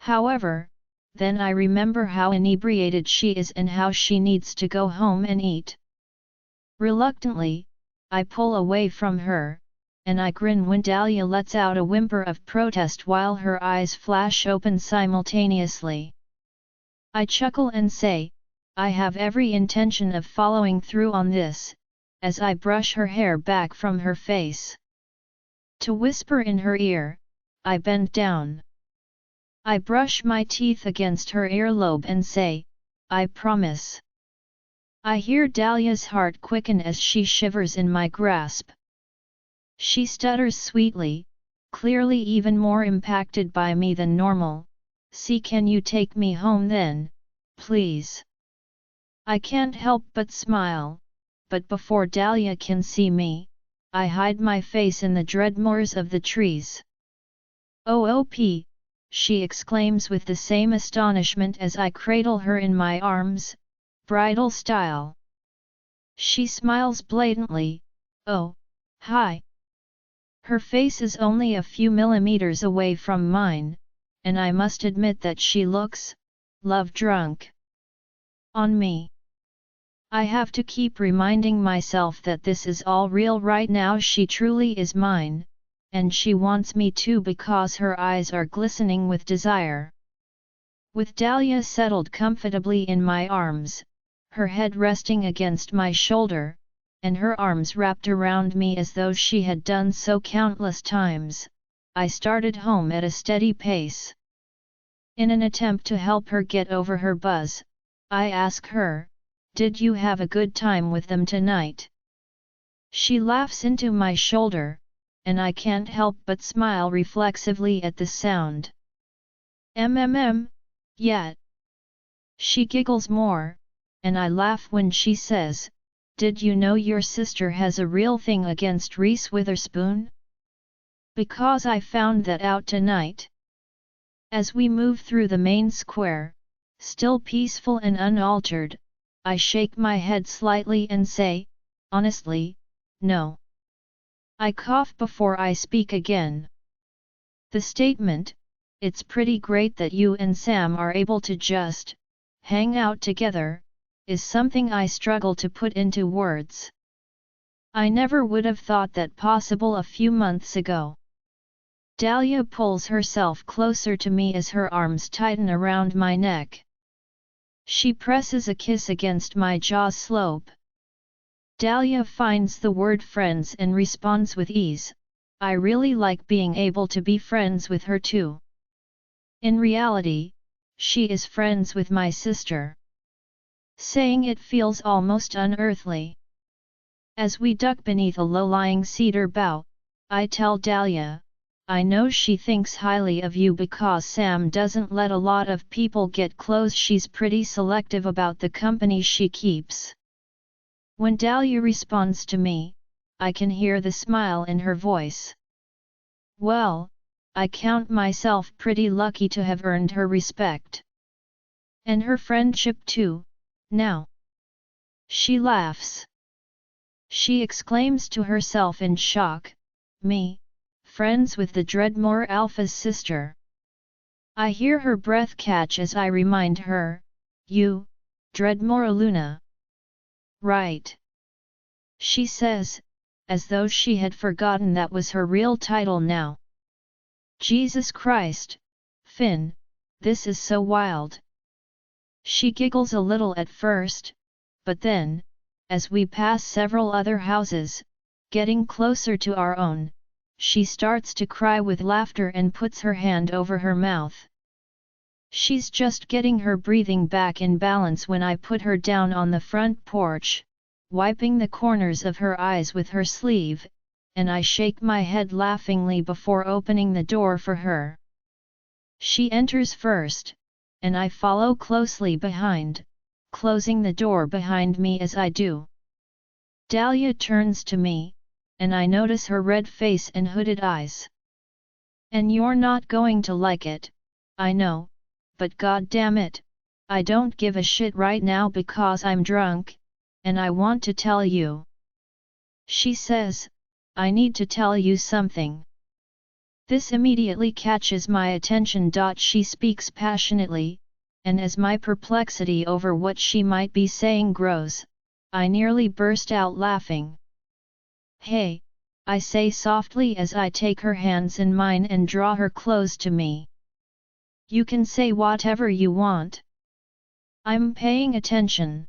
However, then I remember how inebriated she is and how she needs to go home and eat. Reluctantly, I pull away from her, and I grin when Dahlia lets out a whimper of protest while her eyes flash open simultaneously. I chuckle and say, I have every intention of following through on this, as I brush her hair back from her face. To whisper in her ear, I bend down. I brush my teeth against her earlobe and say, I promise. I hear Dahlia's heart quicken as she shivers in my grasp. She stutters sweetly, clearly even more impacted by me than normal. See, can you take me home then, please? I can't help but smile, but before Dahlia can see me, I hide my face in the dreadmoors of the trees. "OOP!" she exclaims with the same astonishment as I cradle her in my arms, bridal style. She smiles blatantly, "Oh, hi." Her face is only a few millimeters away from mine, and I must admit that she looks, love-drunk on me. I have to keep reminding myself that this is all real right now. She truly is mine, and she wants me to because her eyes are glistening with desire. With Dahlia settled comfortably in my arms, her head resting against my shoulder, and her arms wrapped around me as though she had done so countless times, I started home at a steady pace. In an attempt to help her get over her buzz, I ask her, "Did you have a good time with them tonight?" She laughs into my shoulder, and I can't help but smile reflexively at the sound. Yeah." She giggles more, and I laugh when she says, "Did you know your sister has a real thing against Reese Witherspoon?" "Because I found that out tonight." As we move through the main square, still peaceful and unaltered, I shake my head slightly and say, "Honestly, no." I cough before I speak again. The statement, "It's pretty great that you and Sam are able to just hang out together," is something I struggle to put into words. I never would have thought that possible a few months ago. Dahlia pulls herself closer to me as her arms tighten around my neck. She presses a kiss against my jaw slope. Dahlia finds the word friends and responds with ease, "I really like being able to be friends with her too." In reality, she is friends with my sister. Saying it feels almost unearthly. As we duck beneath a low-lying cedar bough, I tell Dahlia, "I know she thinks highly of you because Sam doesn't let a lot of people get close. She's pretty selective about the company she keeps." When Dahlia responds to me, I can hear the smile in her voice. Well, I count myself pretty lucky to have earned her respect. And her friendship too, now. She laughs. She exclaims to herself in shock, "Me, friends with the Dreadmore Alpha's sister?" I hear her breath catch as I remind her, "You, Dreadmore Luna." "Right," she says, as though she had forgotten that was her real title now. "Jesus Christ, Finn, this is so wild." She giggles a little at first, but then, as we pass several other houses, getting closer to our own, she starts to cry with laughter and puts her hand over her mouth. She's just getting her breathing back in balance when I put her down on the front porch, wiping the corners of her eyes with her sleeve, and I shake my head laughingly before opening the door for her. She enters first, and I follow closely behind, closing the door behind me as I do. Dahlia turns to me, and I notice her red face and hooded eyes. "And you're not going to like it, I know, but god damn it, I don't give a shit right now because I'm drunk, and I want to tell you." She says, I need to tell you something. This immediately catches my attention. She speaks passionately, and as my perplexity over what she might be saying grows, I nearly burst out laughing. Hey, I say softly as I take her hands in mine and draw her close to me. You can say whatever you want. I'm paying attention.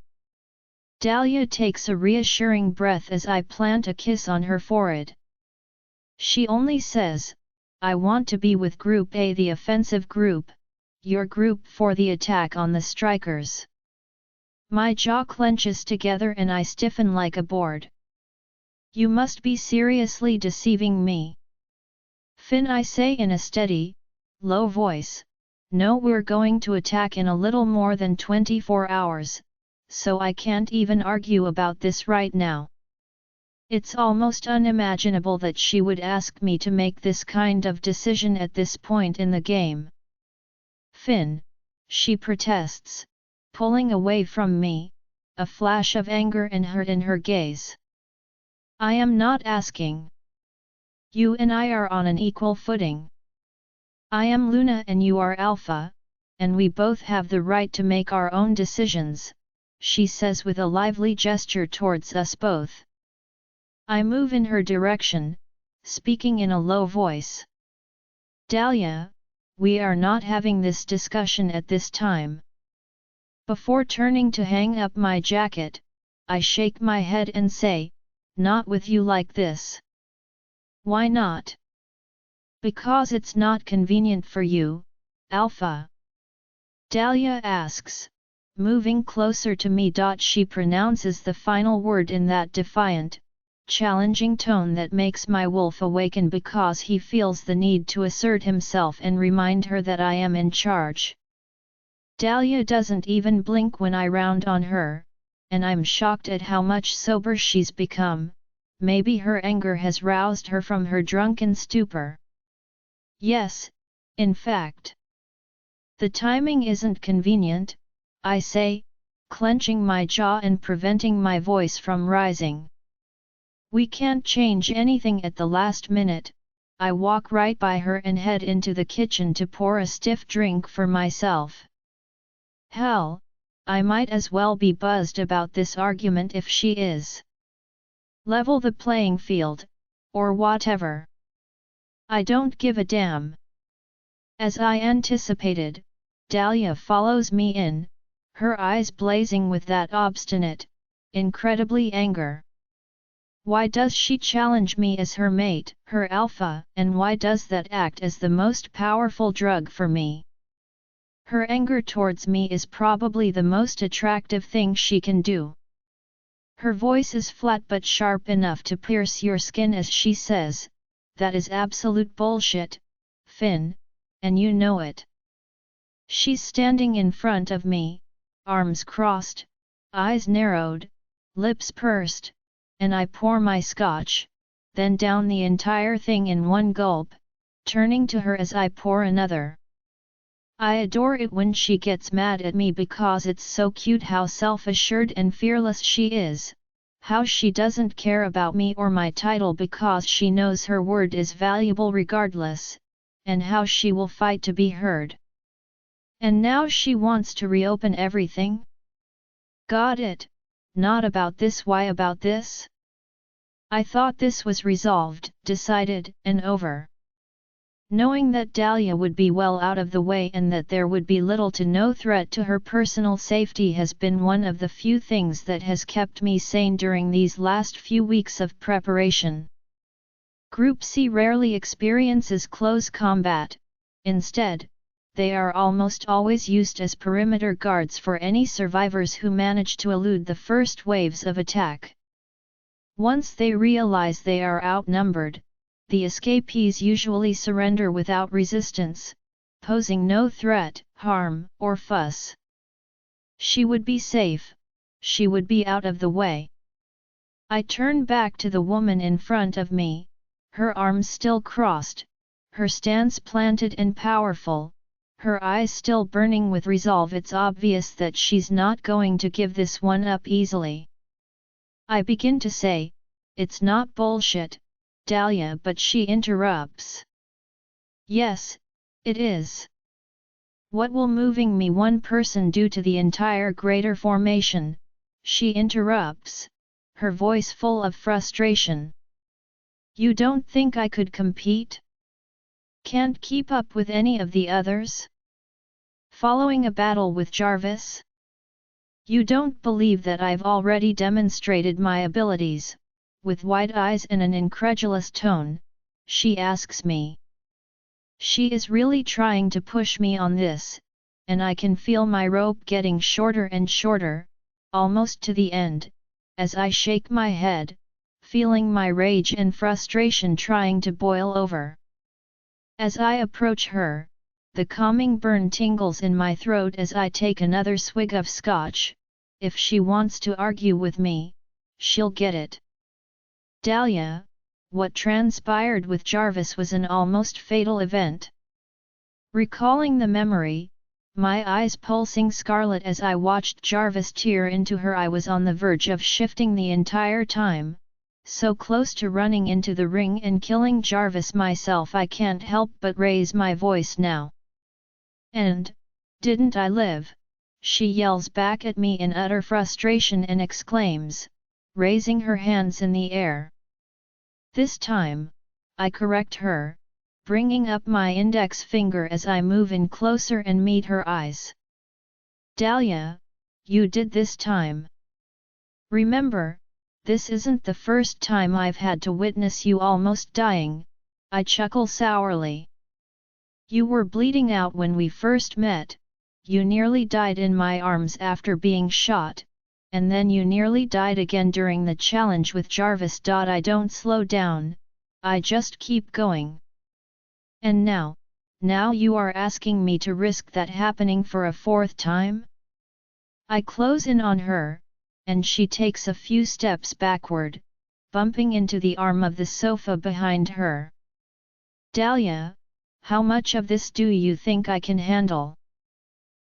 Dahlia takes a reassuring breath as I plant a kiss on her forehead. She only says, I want to be with Group A, the offensive group, your group for the attack on the strikers. My jaw clenches together and I stiffen like a board. You must be seriously deceiving me. Finn, I say in a steady, low voice. No, we're going to attack in a little more than 24 hours, so I can't even argue about this right now. It's almost unimaginable that she would ask me to make this kind of decision at this point in the game. Finn, she protests, pulling away from me, a flash of anger and hurt in her gaze. I am not asking. You and I are on an equal footing. I am Luna and you are Alpha, and we both have the right to make our own decisions, she says with a lively gesture towards us both. I move in her direction, speaking in a low voice. Dahlia, we are not having this discussion at this time. Before turning to hang up my jacket, I shake my head and say, not with you like this. Why not? Because it's not convenient for you, Alpha. Dahlia asks, moving closer to me. She pronounces the final word in that defiant, challenging tone that makes my wolf awaken because he feels the need to assert himself and remind her that I am in charge. Dahlia doesn't even blink when I round on her, and I'm shocked at how much sober she's become. Maybe her anger has roused her from her drunken stupor. Yes, in fact. The timing isn't convenient, I say, clenching my jaw and preventing my voice from rising. We can't change anything at the last minute. I walk right by her and head into the kitchen to pour a stiff drink for myself. Hell, I might as well be buzzed about this argument if she is. Level the playing field, or whatever. I don't give a damn. As I anticipated, Dahlia follows me in, her eyes blazing with that obstinate, incredibly anger. Why does she challenge me as her mate, her alpha, and why does that act as the most powerful drug for me? Her anger towards me is probably the most attractive thing she can do. Her voice is flat but sharp enough to pierce your skin as she says, that is absolute bullshit, Finn, and you know it. She's standing in front of me, arms crossed, eyes narrowed, lips pursed, and I pour my scotch, then down the entire thing in one gulp, turning to her as I pour another. I adore it when she gets mad at me because it's so cute how self-assured and fearless she is, how she doesn't care about me or my title because she knows her word is valuable regardless, and how she will fight to be heard. And now she wants to reopen everything? Got it, not about this. Why about this? I thought this was resolved, decided, and over. Knowing that Dahlia would be well out of the way and that there would be little to no threat to her personal safety has been one of the few things that has kept me sane during these last few weeks of preparation. Group C rarely experiences close combat, instead, they are almost always used as perimeter guards for any survivors who manage to elude the first waves of attack. Once they realize they are outnumbered, the escapees usually surrender without resistance, posing no threat, harm, or fuss. She would be safe, she would be out of the way. I turn back to the woman in front of me, her arms still crossed, her stance planted and powerful, her eyes still burning with resolve. It's obvious that she's not going to give this one up easily. I begin to say, it's not bullshit, Dahlia, but she interrupts. Yes, it is. What will moving me one person do to the entire greater formation? She interrupts, her voice full of frustration. You don't think I could compete? Can't keep up with any of the others? Following a battle with Jarvis? You don't believe that I've already demonstrated my abilities? With wide eyes and an incredulous tone, she asks me. She is really trying to push me on this, and I can feel my rope getting shorter and shorter, almost to the end, as I shake my head, feeling my rage and frustration trying to boil over. As I approach her, the calming burn tingles in my throat as I take another swig of scotch. If she wants to argue with me, she'll get it. Dahlia, what transpired with Jarvis was an almost fatal event. Recalling the memory, my eyes pulsing scarlet as I watched Jarvis tear into her, I was on the verge of shifting the entire time, so close to running into the ring and killing Jarvis myself. I can't help but raise my voice now. And, didn't I live? She yells back at me in utter frustration and exclaims, raising her hands in the air. This time, I correct her, bringing up my index finger as I move in closer and meet her eyes. Dahlia, you did this time. Remember, this isn't the first time I've had to witness you almost dying, I chuckle sourly. You were bleeding out when we first met, you nearly died in my arms after being shot, and then you nearly died again during the challenge with Jarvis. I don't slow down, I just keep going. And now you are asking me to risk that happening for a fourth time? I close in on her, and she takes a few steps backward, bumping into the arm of the sofa behind her. Dahlia, how much of this do you think I can handle?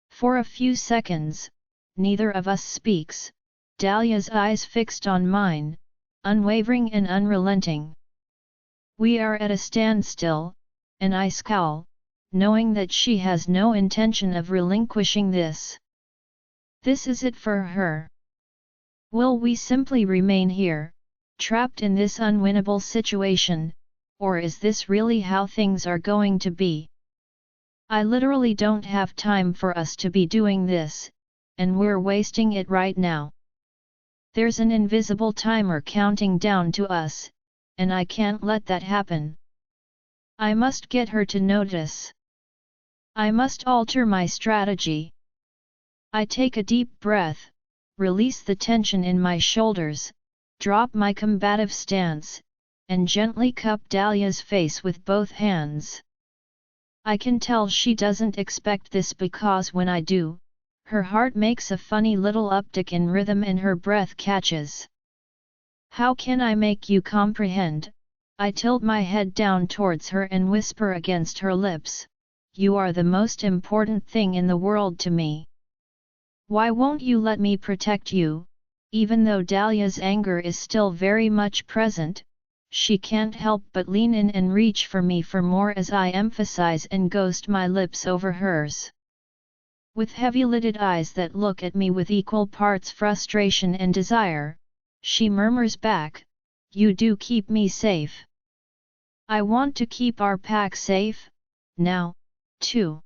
For a few seconds, neither of us speaks, Dahlia's eyes fixed on mine, unwavering and unrelenting. We are at a standstill, and I scowl, knowing that she has no intention of relinquishing this. This is it for her. Will we simply remain here, trapped in this unwinnable situation, or is this really how things are going to be? I literally don't have time for us to be doing this, and we're wasting it right now. There's an invisible timer counting down to us, and I can't let that happen. I must get her to notice. I must alter my strategy. I take a deep breath, release the tension in my shoulders, drop my combative stance, and gently cup Dahlia's face with both hands. I can tell she doesn't expect this because when I do, her heart makes a funny little uptick in rhythm and her breath catches. How can I make you comprehend? I tilt my head down towards her and whisper against her lips, you are the most important thing in the world to me. Why won't you let me protect you? Even though Dahlia's anger is still very much present, she can't help but lean in and reach for me for more as I emphasize and ghost my lips over hers. With heavy-lidded eyes that look at me with equal parts frustration and desire, she murmurs back, you do keep me safe. I want to keep our pack safe, now, too.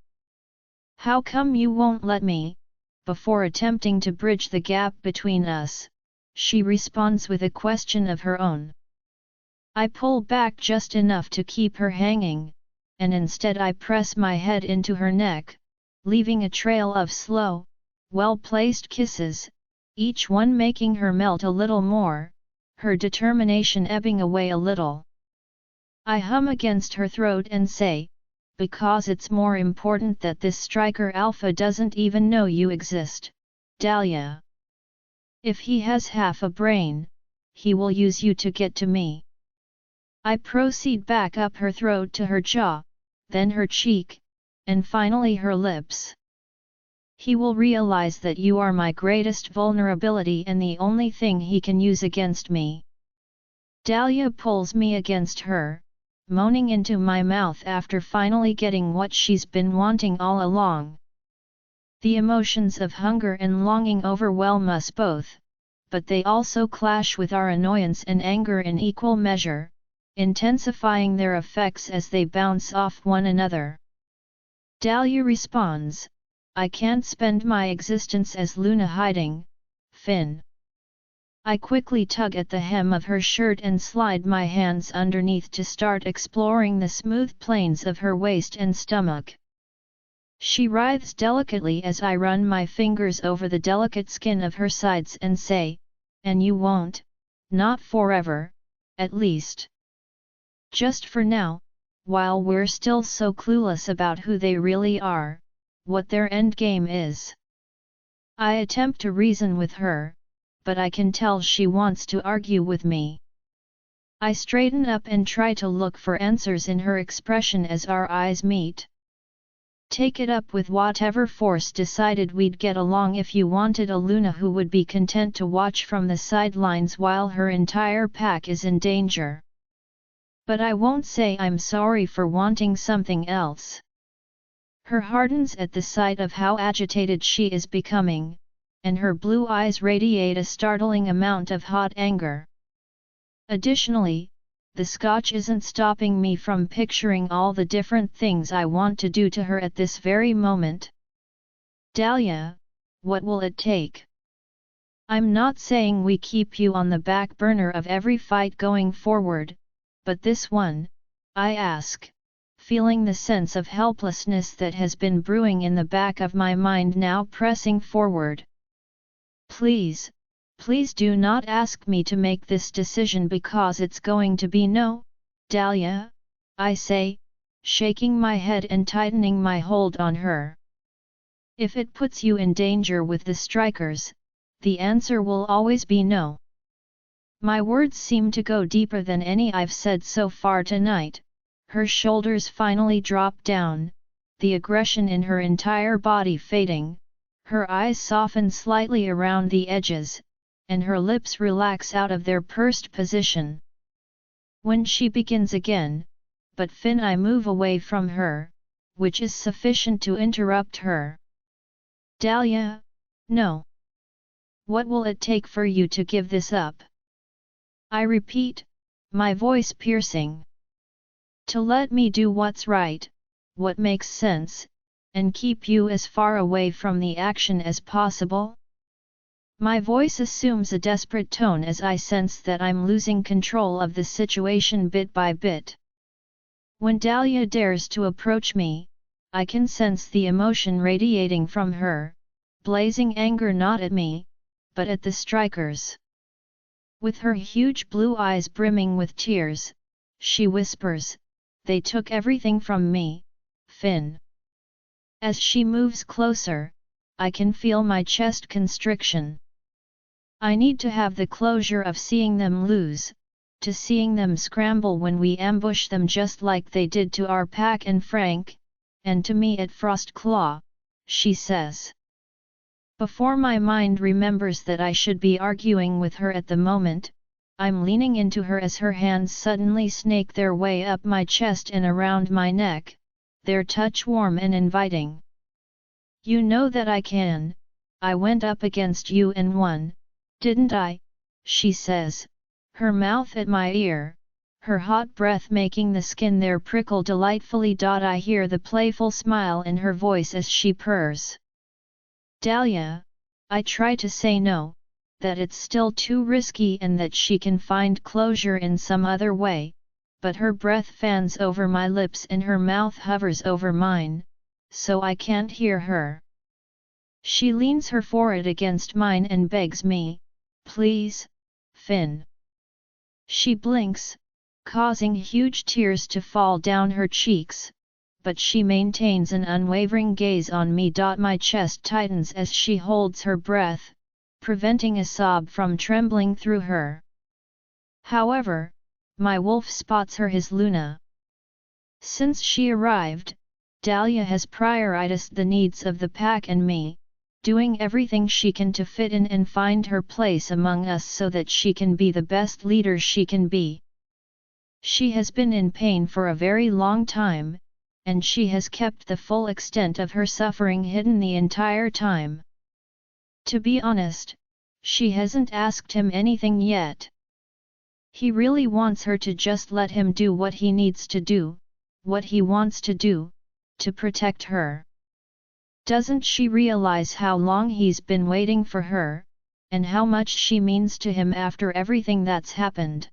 How come you won't let me? Before attempting to bridge the gap between us, she responds with a question of her own. I pull back just enough to keep her hanging, and instead I press my head into her neck, leaving a trail of slow, well-placed kisses, each one making her melt a little more, her determination ebbing away a little. I hum against her throat and say, because it's more important that this striker alpha doesn't even know you exist, Dahlia. If he has half a brain, he will use you to get to me. I proceed back up her throat to her jaw, then her cheek, and finally her lips. He will realize that you are my greatest vulnerability and the only thing he can use against me. Dahlia pulls me against her, moaning into my mouth after finally getting what she's been wanting all along. The emotions of hunger and longing overwhelm us both, but they also clash with our annoyance and anger in equal measure, intensifying their effects as they bounce off one another. Dahlia responds, "I can't spend my existence as Luna hiding, Finn." I quickly tug at the hem of her shirt and slide my hands underneath to start exploring the smooth planes of her waist and stomach. She writhes delicately as I run my fingers over the delicate skin of her sides and say, "And you won't, not forever, at least. Just for now, while we're still so clueless about who they really are, what their endgame is." I attempt to reason with her, but I can tell she wants to argue with me. I straighten up and try to look for answers in her expression as our eyes meet. "Take it up with whatever force decided we'd get along if you wanted a Luna who would be content to watch from the sidelines while her entire pack is in danger. But I won't say I'm sorry for wanting something else." Her hardens at the sight of how agitated she is becoming, and her blue eyes radiate a startling amount of hot anger. Additionally, the scotch isn't stopping me from picturing all the different things I want to do to her at this very moment. "Dahlia, what will it take? I'm not saying we keep you on the back burner of every fight going forward, but this one," I ask, feeling the sense of helplessness that has been brewing in the back of my mind now pressing forward. "Please, please do not ask me to make this decision because it's going to be no, Dahlia," I say, shaking my head and tightening my hold on her. "If it puts you in danger with the strikers, the answer will always be no." My words seem to go deeper than any I've said so far tonight. Her shoulders finally drop down, the aggression in her entire body fading. Her eyes soften slightly around the edges, and her lips relax out of their pursed position. When she begins again, "But Finn," I move away from her, which is sufficient to interrupt her. "Dahlia, no. What will it take for you to give this up?" I repeat, my voice piercing. "To let me do what's right, what makes sense, and keep you as far away from the action as possible?" My voice assumes a desperate tone as I sense that I'm losing control of the situation bit by bit. When Dahlia dares to approach me, I can sense the emotion radiating from her, blazing anger not at me, but at the strikers. With her huge blue eyes brimming with tears, she whispers, "They took everything from me, Finn." As she moves closer, I can feel my chest constriction. I need to have the closure of seeing them lose, to seeing them scramble when we ambush them just like they did to our pack and Frank, and to me at Frostclaw, she says. Before my mind remembers that I should be arguing with her at the moment, I'm leaning into her as her hands suddenly snake their way up my chest and around my neck, their touch warm and inviting. "You know that I can. I went up against you and won, didn't I?" she says, her mouth at my ear, her hot breath making the skin there prickle delightfully. I hear the playful smile in her voice as she purrs. "Dahlia," I try to say no, that it's still too risky and that she can find closure in some other way, but her breath fans over my lips and her mouth hovers over mine, so I can't hear her. She leans her forehead against mine and begs me, "Please, Finn." She blinks, causing huge tears to fall down her cheeks, but she maintains an unwavering gaze on me. My chest tightens as she holds her breath, preventing a sob from trembling through her. However, my wolf spots her as Luna. Since she arrived, Dahlia has prioritized the needs of the pack and me, doing everything she can to fit in and find her place among us so that she can be the best leader she can be. She has been in pain for a very long time, and she has kept the full extent of her suffering hidden the entire time. To be honest, she hasn't asked him anything yet. He really wants her to just let him do what he needs to do, what he wants to do, to protect her. Doesn't she realize how long he's been waiting for her, and how much she means to him after everything that's happened?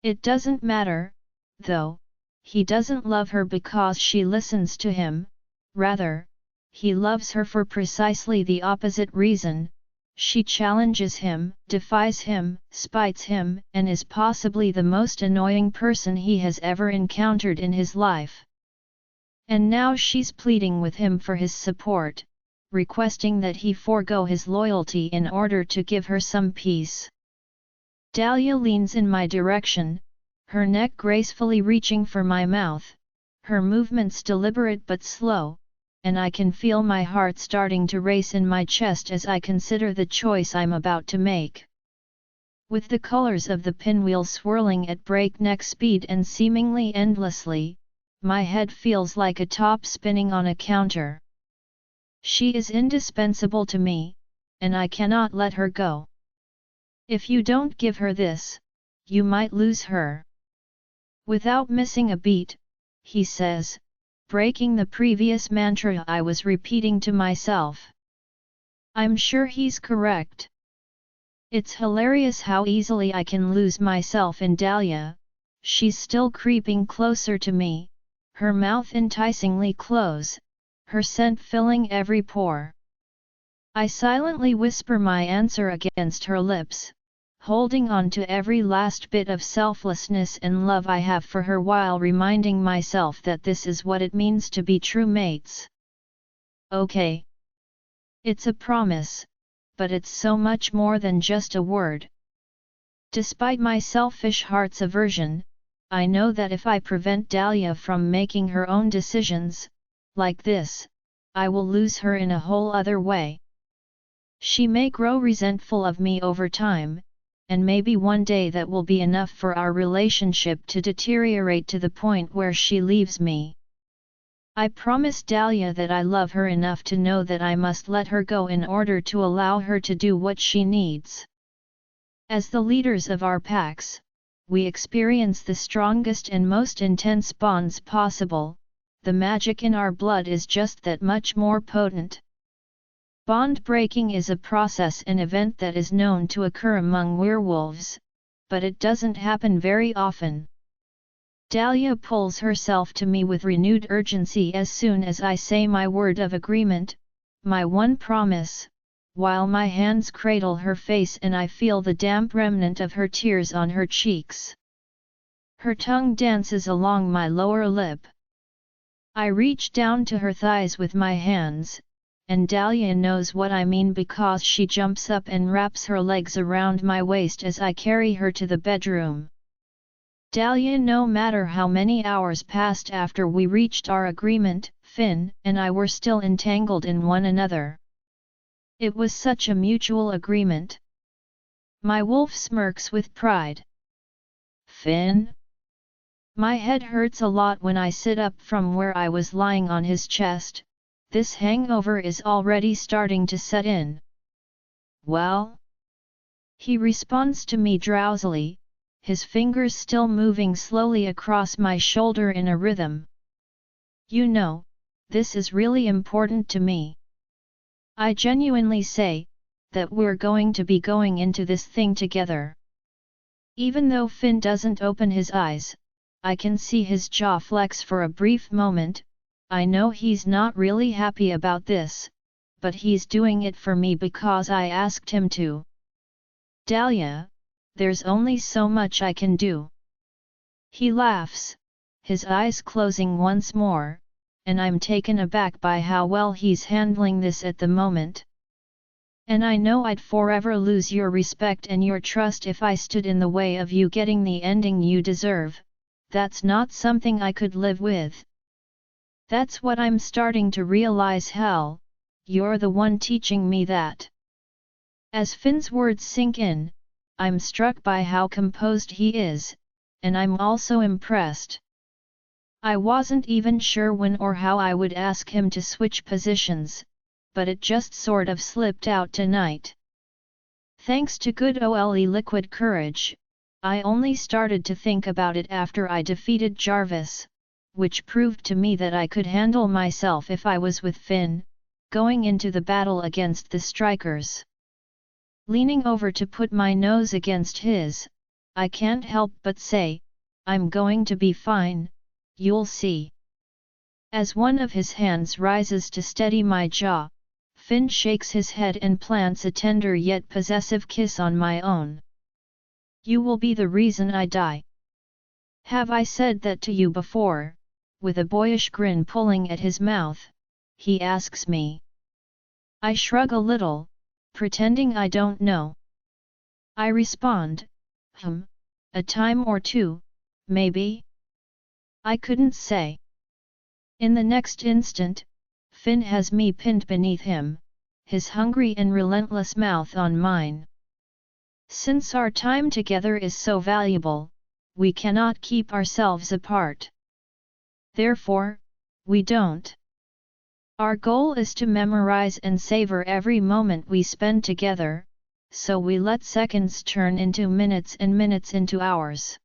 It doesn't matter, though, he doesn't love her because she listens to him, rather, he loves her for precisely the opposite reason. She challenges him, defies him, spites him, and is possibly the most annoying person he has ever encountered in his life. And now she's pleading with him for his support, requesting that he forego his loyalty in order to give her some peace. Dahlia leans in my direction, her neck gracefully reaching for my mouth, her movements deliberate but slow, and I can feel my heart starting to race in my chest as I consider the choice I'm about to make. With the colors of the pinwheel swirling at breakneck speed and seemingly endlessly, my head feels like a top spinning on a counter. She is indispensable to me, and I cannot let her go. If you don't give her this, you might lose her. Without missing a beat, he says, breaking the previous mantra I was repeating to myself. I'm sure he's correct. It's hilarious how easily I can lose myself in Dahlia. She's still creeping closer to me, her mouth enticingly close, her scent filling every pore. I silently whisper my answer against her lips, holding on to every last bit of selflessness and love I have for her while reminding myself that this is what it means to be true mates. Okay. It's a promise, but it's so much more than just a word. Despite my selfish heart's aversion, I know that if I prevent Dahlia from making her own decisions, like this, I will lose her in a whole other way. She may grow resentful of me over time, and maybe one day that will be enough for our relationship to deteriorate to the point where she leaves me. I promise Dahlia that I love her enough to know that I must let her go in order to allow her to do what she needs. As the leaders of our packs, we experience the strongest and most intense bonds possible. The magic in our blood is just that much more potent. Bond breaking is a process and event that is known to occur among werewolves, but it doesn't happen very often. Dahlia pulls herself to me with renewed urgency as soon as I say my word of agreement, my one promise, while my hands cradle her face and I feel the damp remnant of her tears on her cheeks. Her tongue dances along my lower lip. I reach down to her thighs with my hands, and Dahlia knows what I mean because she jumps up and wraps her legs around my waist as I carry her to the bedroom. Dahlia, no matter how many hours passed after we reached our agreement, Finn and I were still entangled in one another. It was such a mutual agreement. My wolf smirks with pride. Finn? My head hurts a lot when I sit up from where I was lying on his chest. This hangover is already starting to set in. Well? He responds to me drowsily, his fingers still moving slowly across my shoulder in a rhythm. You know, this is really important to me. I genuinely say, that we're going to be going into this thing together. Even though Finn doesn't open his eyes, I can see his jaw flex for a brief moment. I know he's not really happy about this, but he's doing it for me because I asked him to. Dahlia, there's only so much I can do. He laughs, his eyes closing once more, and I'm taken aback by how well he's handling this at the moment. And I know I'd forever lose your respect and your trust if I stood in the way of you getting the ending you deserve. That's not something I could live with. That's what I'm starting to realize. Hell, you're the one teaching me that. As Finn's words sink in, I'm struck by how composed he is, and I'm also impressed. I wasn't even sure when or how I would ask him to switch positions, but it just sort of slipped out tonight. Thanks to good old liquid courage, I only started to think about it after I defeated Jarvis, which proved to me that I could handle myself if I was with Finn, going into the battle against the strikers. Leaning over to put my nose against his, I can't help but say, I'm going to be fine, you'll see. As one of his hands rises to steady my jaw, Finn shakes his head and plants a tender yet possessive kiss on my own. You will be the reason I die. Have I said that to you before? With a boyish grin pulling at his mouth, he asks me. I shrug a little, pretending I don't know. I respond, a time or two, maybe? I couldn't say. In the next instant, Finn has me pinned beneath him, his hungry and relentless mouth on mine. Since our time together is so valuable, we cannot keep ourselves apart. Therefore, we don't. Our goal is to memorize and savor every moment we spend together, so we let seconds turn into minutes and minutes into hours.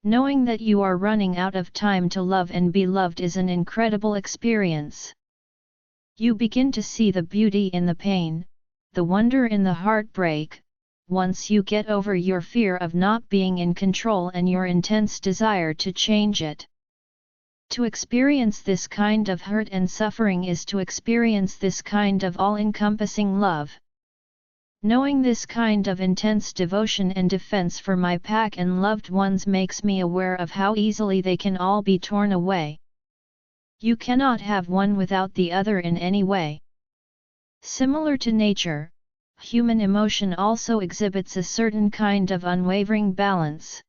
Knowing that you are running out of time to love and be loved is an incredible experience. You begin to see the beauty in the pain, the wonder in the heartbreak, once you get over your fear of not being in control and your intense desire to change it. To experience this kind of hurt and suffering is to experience this kind of all-encompassing love. Knowing this kind of intense devotion and defense for my pack and loved ones makes me aware of how easily they can all be torn away. You cannot have one without the other in any way. Similar to nature, human emotion also exhibits a certain kind of unwavering balance.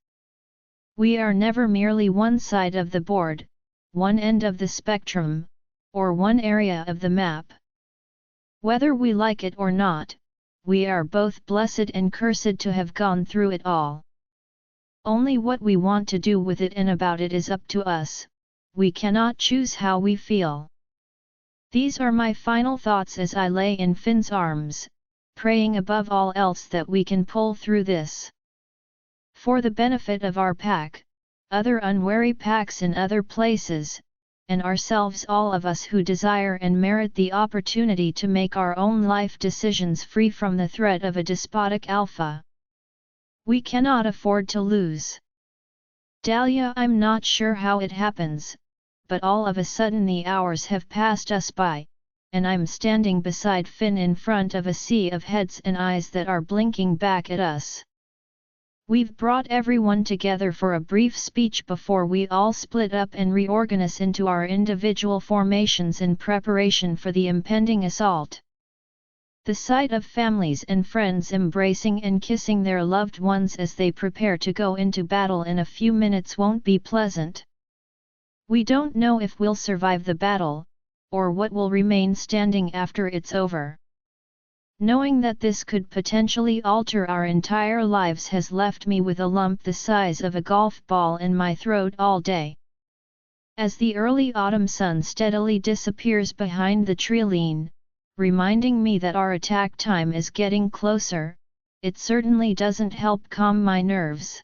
We are never merely one side of the board, one end of the spectrum, or one area of the map. Whether we like it or not, we are both blessed and cursed to have gone through it all. Only what we want to do with it and about it is up to us. We cannot choose how we feel. These are my final thoughts as I lay in Finn's arms, praying above all else that we can pull through this. For the benefit of our pack, other unwary packs in other places, and ourselves, all of us who desire and merit the opportunity to make our own life decisions free from the threat of a despotic alpha. We cannot afford to lose. Dahlia, I'm not sure how it happens, but all of a sudden the hours have passed us by, and I'm standing beside Finn in front of a sea of heads and eyes that are blinking back at us. We've brought everyone together for a brief speech before we all split up and reorganize into our individual formations in preparation for the impending assault. The sight of families and friends embracing and kissing their loved ones as they prepare to go into battle in a few minutes won't be pleasant. We don't know if we'll survive the battle, or what will remain standing after it's over. Knowing that this could potentially alter our entire lives has left me with a lump the size of a golf ball in my throat all day. As the early autumn sun steadily disappears behind the treeline, reminding me that our attack time is getting closer, it certainly doesn't help calm my nerves.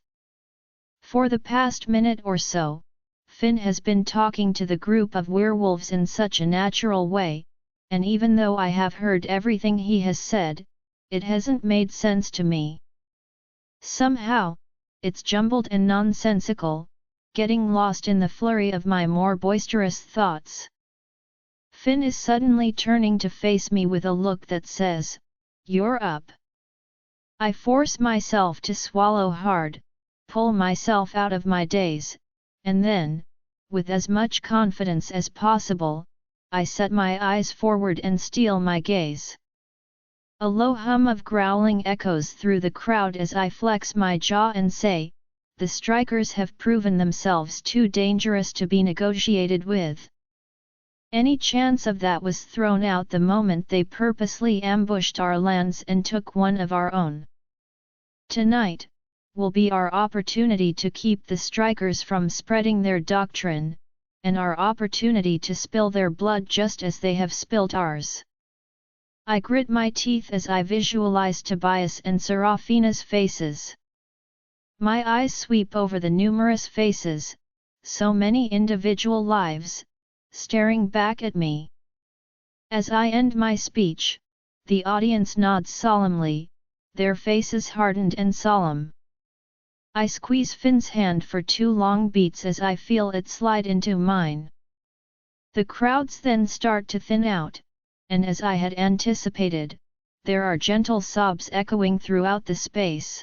For the past minute or so, Finn has been talking to the group of werewolves in such a natural way, and even though I have heard everything he has said, it hasn't made sense to me. Somehow, it's jumbled and nonsensical, getting lost in the flurry of my more boisterous thoughts. Finn is suddenly turning to face me with a look that says, "You're up." I force myself to swallow hard, pull myself out of my daze, and then, with as much confidence as possible, I set my eyes forward and steal my gaze. A low hum of growling echoes through the crowd as I flex my jaw and say, "The strikers have proven themselves too dangerous to be negotiated with." Any chance of that was thrown out the moment they purposely ambushed our lands and took one of our own. Tonight will be our opportunity to keep the strikers from spreading their doctrine, and our opportunity to spill their blood just as they have spilt ours. I grit my teeth as I visualize Tobias and Serafina's faces. My eyes sweep over the numerous faces, so many individual lives, staring back at me. As I end my speech, the audience nods solemnly, their faces hardened and solemn. I squeeze Finn's hand for 2 long beats as I feel it slide into mine. The crowds then start to thin out, and as I had anticipated, there are gentle sobs echoing throughout the space.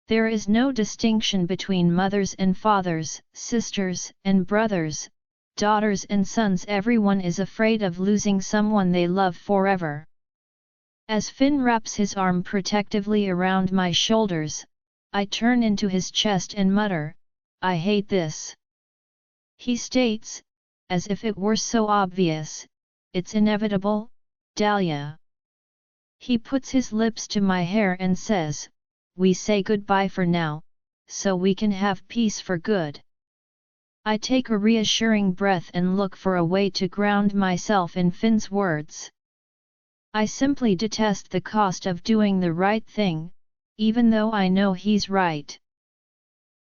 There is no distinction between mothers and fathers, sisters and brothers, daughters and sons. Everyone is afraid of losing someone they love forever. As Finn wraps his arm protectively around my shoulders, I turn into his chest and mutter, "I hate this." He states, as if it were so obvious, "It's inevitable, Dahlia." He puts his lips to my hair and says, "We say goodbye for now, so we can have peace for good." I take a reassuring breath and look for a way to ground myself in Finn's words. I simply detest the cost of doing the right thing, even though I know he's right.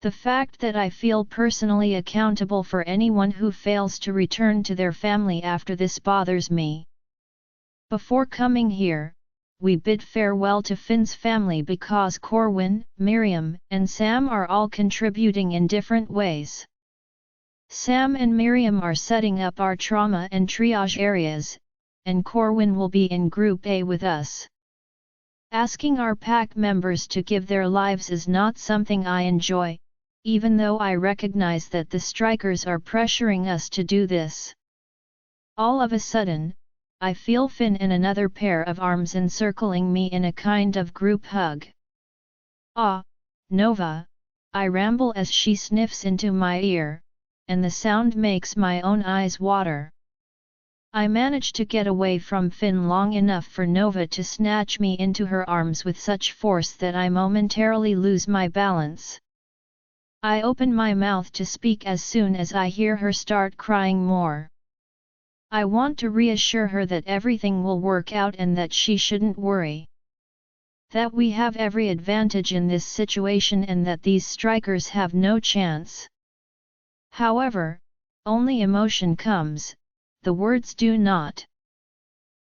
The fact that I feel personally accountable for anyone who fails to return to their family after this bothers me. Before coming here, we bid farewell to Finn's family because Corwin, Miriam, and Sam are all contributing in different ways. Sam and Miriam are setting up our trauma and triage areas, and Corwin will be in Group A with us. Asking our pack members to give their lives is not something I enjoy, even though I recognize that the strikers are pressuring us to do this. All of a sudden, I feel Finn and another pair of arms encircling me in a kind of group hug. "Ah, Nova," I ramble as she sniffs into my ear, and the sound makes my own eyes water. I manage to get away from Finn long enough for Nova to snatch me into her arms with such force that I momentarily lose my balance. I open my mouth to speak as soon as I hear her start crying more. I want to reassure her that everything will work out and that she shouldn't worry. That we have every advantage in this situation and that these strikers have no chance. However, only emotion comes. The words do not.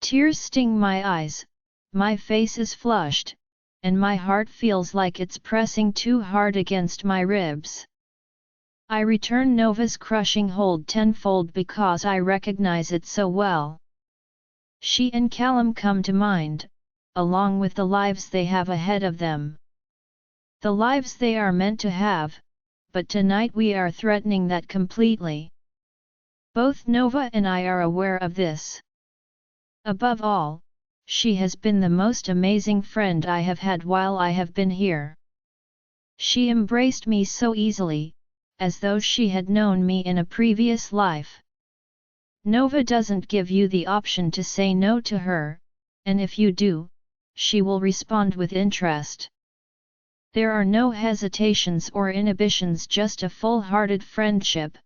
Tears sting my eyes, my face is flushed, and my heart feels like it's pressing too hard against my ribs. I return Nova's crushing hold tenfold because I recognize it so well. She and Callum come to mind, along with the lives they have ahead of them. The lives they are meant to have, but tonight we are threatening that completely. Both Nova and I are aware of this. Above all, she has been the most amazing friend I have had while I have been here. She embraced me so easily, as though she had known me in a previous life. Nova doesn't give you the option to say no to her, and if you do, she will respond with interest. There are no hesitations or inhibitions, just a full-hearted friendship.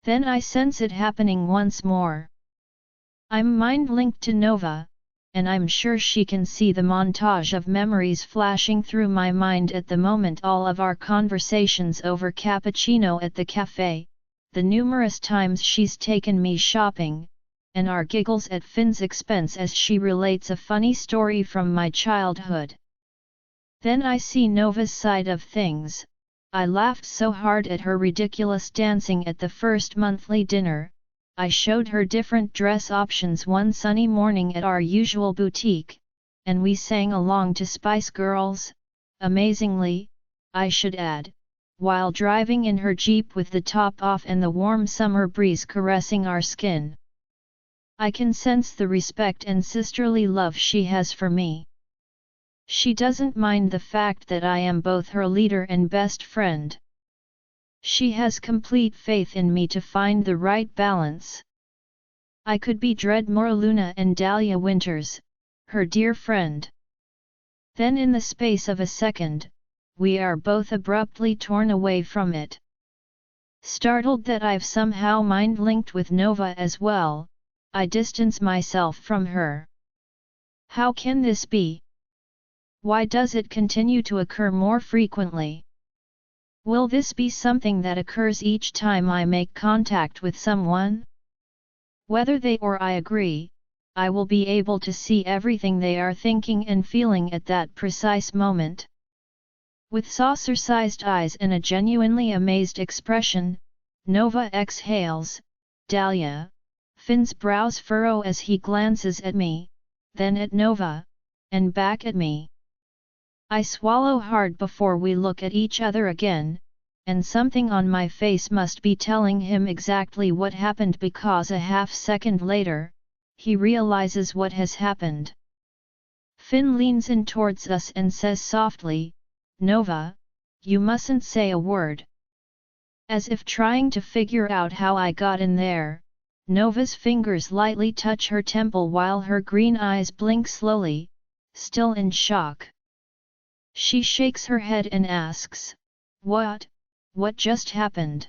Then I sense it happening once more. I'm mind-linked to Nova, and I'm sure she can see the montage of memories flashing through my mind at the moment, all of our conversations over cappuccino at the cafe, the numerous times she's taken me shopping, and our giggles at Finn's expense as she relates a funny story from my childhood. Then I see Nova's side of things. I laughed so hard at her ridiculous dancing at the first monthly dinner. I showed her different dress options one sunny morning at our usual boutique, and we sang along to Spice Girls, amazingly, I should add, while driving in her Jeep with the top off and the warm summer breeze caressing our skin. I can sense the respect and sisterly love she has for me. She doesn't mind the fact that I am both her leader and best friend. She has complete faith in me to find the right balance. I could be Dreadmore Luna and Dahlia Winters, her dear friend. Then in the space of a second, we are both abruptly torn away from it. Startled that I've somehow mind-linked with Nova as well, I distance myself from her. How can this be? Why does it continue to occur more frequently? Will this be something that occurs each time I make contact with someone? Whether they or I agree, I will be able to see everything they are thinking and feeling at that precise moment. With saucer-sized eyes and a genuinely amazed expression, Nova exhales. Dahlia. Finn's brows furrow as he glances at me, then at Nova, and back at me. I swallow hard before we look at each other again, and something on my face must be telling him exactly what happened because a half-second later, he realizes what has happened. Finn leans in towards us and says softly, "Nova, you mustn't say a word." As if trying to figure out how I got in there, Nova's fingers lightly touch her temple while her green eyes blink slowly, still in shock. She shakes her head and asks, "What just happened?"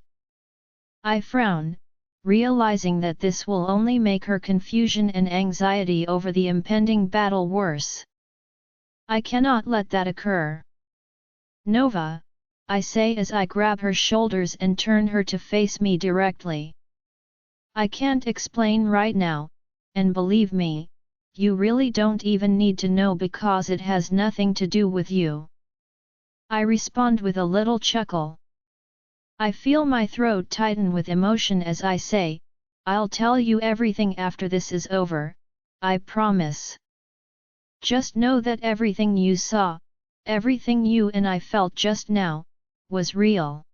I frown, realizing that this will only make her confusion and anxiety over the impending battle worse. I cannot let that occur. "Nova," I say as I grab her shoulders and turn her to face me directly. "I can't explain right now, and believe me, you really don't even need to know because it has nothing to do with you." I respond with a little chuckle. I feel my throat tighten with emotion as I say, "I'll tell you everything after this is over, I promise. Just know that everything you saw, everything you and I felt just now, was real."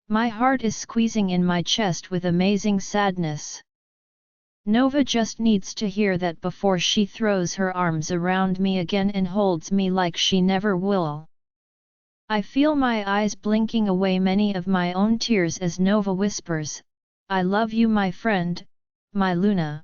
My heart is squeezing in my chest with amazing sadness. Nova just needs to hear that before she throws her arms around me again and holds me like she never will. I feel my eyes blinking away many of my own tears as Nova whispers, "I love you, my friend, my Luna."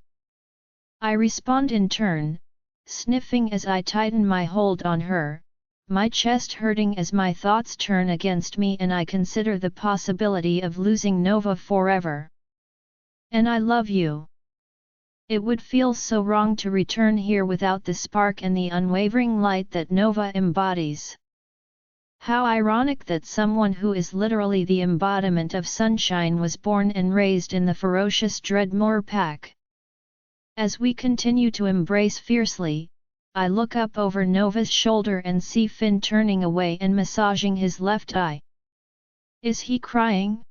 I respond in turn, sniffing as I tighten my hold on her, my chest hurting as my thoughts turn against me and I consider the possibility of losing Nova forever. "And I love you." It would feel so wrong to return here without the spark and the unwavering light that Nova embodies. How ironic that someone who is literally the embodiment of sunshine was born and raised in the ferocious Dreadmore pack. As we continue to embrace fiercely, I look up over Nova's shoulder and see Finn turning away and massaging his left eye. Is he crying?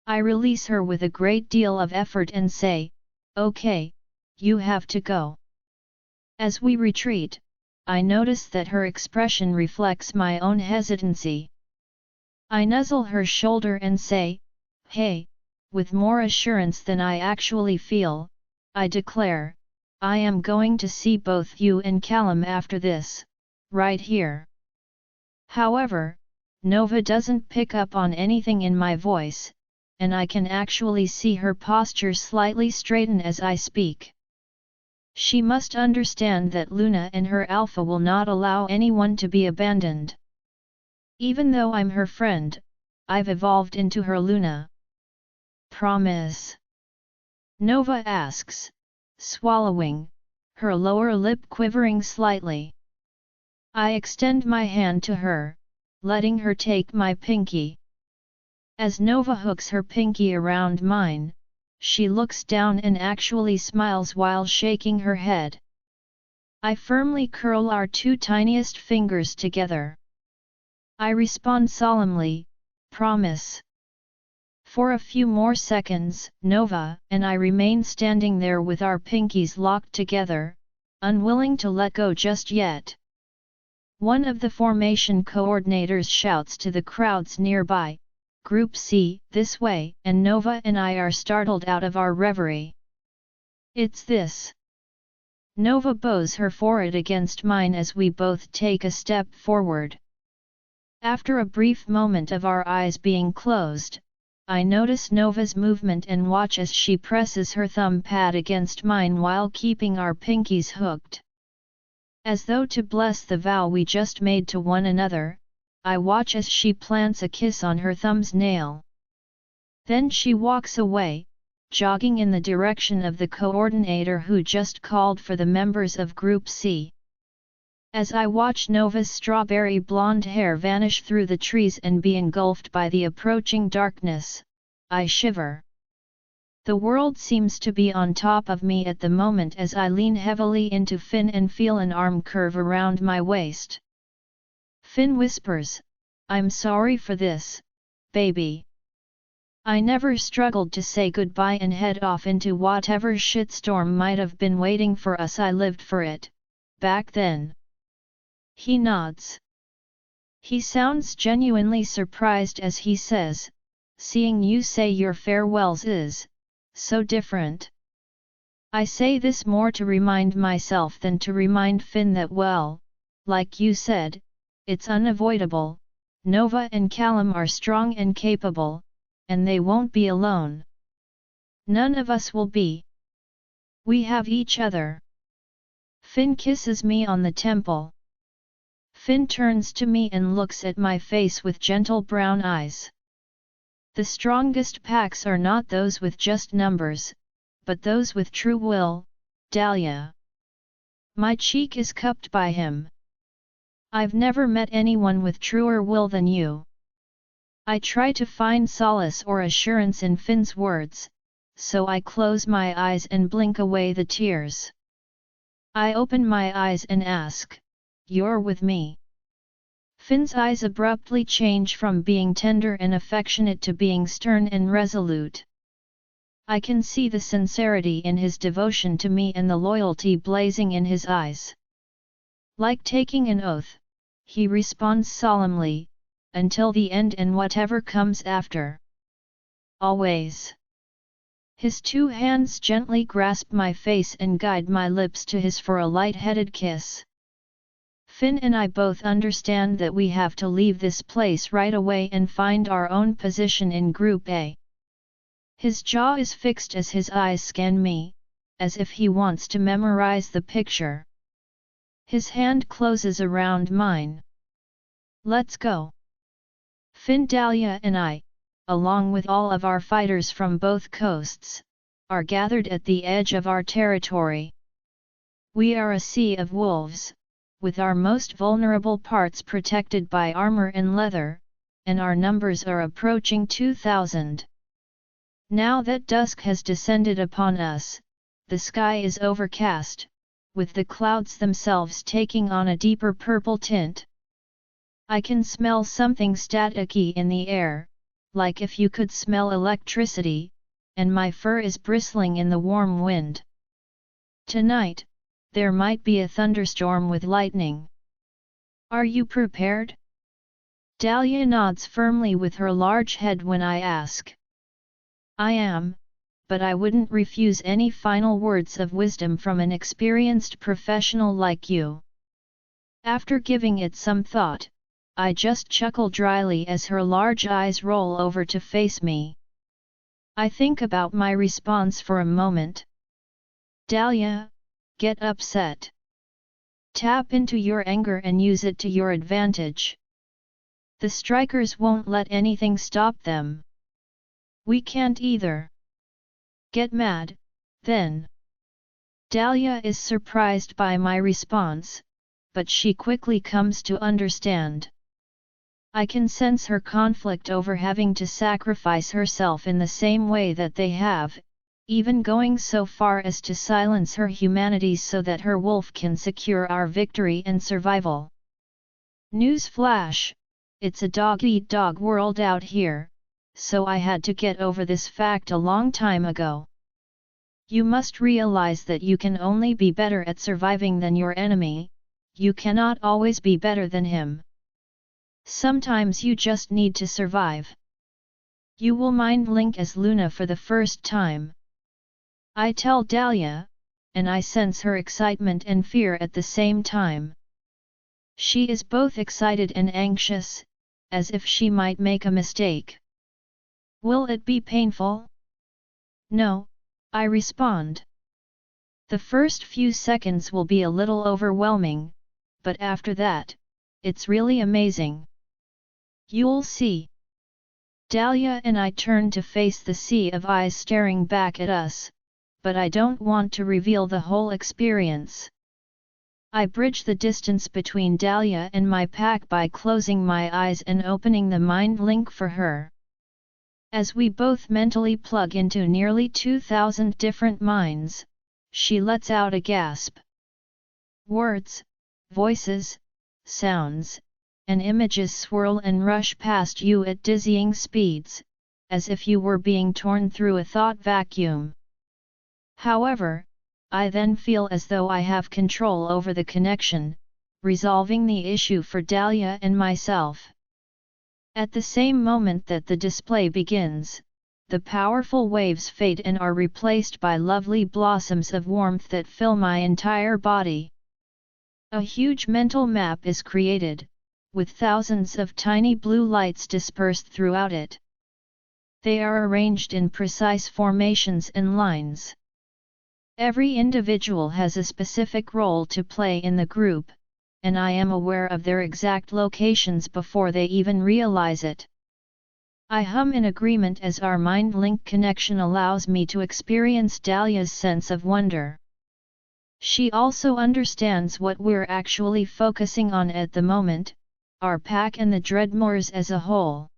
I release her with a great deal of effort and say, "Okay, you have to go." As we retreat, I notice that her expression reflects my own hesitancy. I nuzzle her shoulder and say, "Hey," with more assurance than I actually feel, I declare, "I am going to see both you and Callum after this, right here." However, Nova doesn't pick up on anything in my voice, and I can actually see her posture slightly straighten as I speak. She must understand that Luna and her alpha will not allow anyone to be abandoned. Even though I'm her friend, I've evolved into her Luna. Promise? Nova asks, swallowing, her lower lip quivering slightly. I extend my hand to her, letting her take my pinky. As Nova hooks her pinky around mine, she looks down and actually smiles while shaking her head. I firmly curl our two tiniest fingers together. I respond solemnly, "Promise." For a few more seconds, Nova and I remain standing there with our pinkies locked together, unwilling to let go just yet. One of the formation coordinators shouts to the crowds nearby, "Group C, this way," and Nova and I are startled out of our reverie. "It's this." Nova bows her forehead against mine as we both take a step forward. After a brief moment of our eyes being closed, I notice Nova's movement and watch as she presses her thumb pad against mine while keeping our pinkies hooked. As though to bless the vow we just made to one another, I watch as she plants a kiss on her thumb's nail. Then she walks away, jogging in the direction of the coordinator who just called for the members of Group C. As I watch Nova's strawberry blonde hair vanish through the trees and be engulfed by the approaching darkness, I shiver. The world seems to be on top of me at the moment as I lean heavily into Finn and feel an arm curve around my waist. Finn whispers, "I'm sorry for this, baby." I never struggled to say goodbye and head off into whatever shitstorm might have been waiting for us. I lived for it, back then. He nods. He sounds genuinely surprised as he says, "Seeing you say your farewells is so different." I say this more to remind myself than to remind Finn that, well, like you said, it's unavoidable. Nova and Callum are strong and capable, and they won't be alone. None of us will be. We have each other. Finn kisses me on the temple. Finn turns to me and looks at my face with gentle brown eyes. The strongest packs are not those with just numbers, but those with true will, Dahlia. My cheek is cupped by him. I've never met anyone with truer will than you. I try to find solace or assurance in Finn's words, so I close my eyes and blink away the tears. I open my eyes and ask, "You're with me?" Finn's eyes abruptly change from being tender and affectionate to being stern and resolute. I can see the sincerity in his devotion to me and the loyalty blazing in his eyes. Like taking an oath, he responds solemnly, "Until the end and whatever comes after. Always." His two hands gently grasp my face and guide my lips to his for a light-headed kiss. Finn and I both understand that we have to leave this place right away and find our own position in Group A. His jaw is fixed as his eyes scan me, as if he wants to memorize the picture. His hand closes around mine. "Let's go." Finn, Dahlia and I, along with all of our fighters from both coasts, are gathered at the edge of our territory. We are a sea of wolves, with our most vulnerable parts protected by armor and leather, and our numbers are approaching 2,000. Now that dusk has descended upon us, the sky is overcast, with the clouds themselves taking on a deeper purple tint. I can smell something staticky in the air, like if you could smell electricity, and my fur is bristling in the warm wind. Tonight, there might be a thunderstorm with lightning. Are you prepared? Dahlia nods firmly with her large head when I ask. I am, but I wouldn't refuse any final words of wisdom from an experienced professional like you. After giving it some thought, I just chuckle dryly as her large eyes roll over to face me. I think about my response for a moment. Dahlia, get upset. Tap into your anger and use it to your advantage. The strikers won't let anything stop them. We can't either. Get mad, then. Dahlia is surprised by my response, but she quickly comes to understand. I can sense her conflict over having to sacrifice herself in the same way that they have, even going so far as to silence her humanity so that her wolf can secure our victory and survival. News flash: it's a dog-eat-dog world out here, so I had to get over this fact a long time ago. You must realize that you can only be better at surviving than your enemy, you cannot always be better than him. Sometimes you just need to survive. You will mind Link as Luna for the first time. I tell Dahlia, and I sense her excitement and fear at the same time. She is both excited and anxious, as if she might make a mistake. Will it be painful? No, I respond. The first few seconds will be a little overwhelming, but after that, it's really amazing. You'll see. Dahlia and I turn to face the sea of eyes staring back at us, but I don't want to reveal the whole experience. I bridge the distance between Dahlia and my pack by closing my eyes and opening the mind link for her. As we both mentally plug into nearly 2,000 different minds, she lets out a gasp. Words, voices, sounds, and images swirl and rush past you at dizzying speeds, as if you were being torn through a thought vacuum. However, I then feel as though I have control over the connection, resolving the issue for Dahlia and myself. At the same moment that the display begins, the powerful waves fade and are replaced by lovely blossoms of warmth that fill my entire body. A huge mental map is created, with thousands of tiny blue lights dispersed throughout it. They are arranged in precise formations and lines. Every individual has a specific role to play in the group, and I am aware of their exact locations before they even realize it. I hum in agreement as our mind link connection allows me to experience Dahlia's sense of wonder. She also understands what we're actually focusing on at the moment, our pack and the Dreadmoors as a whole.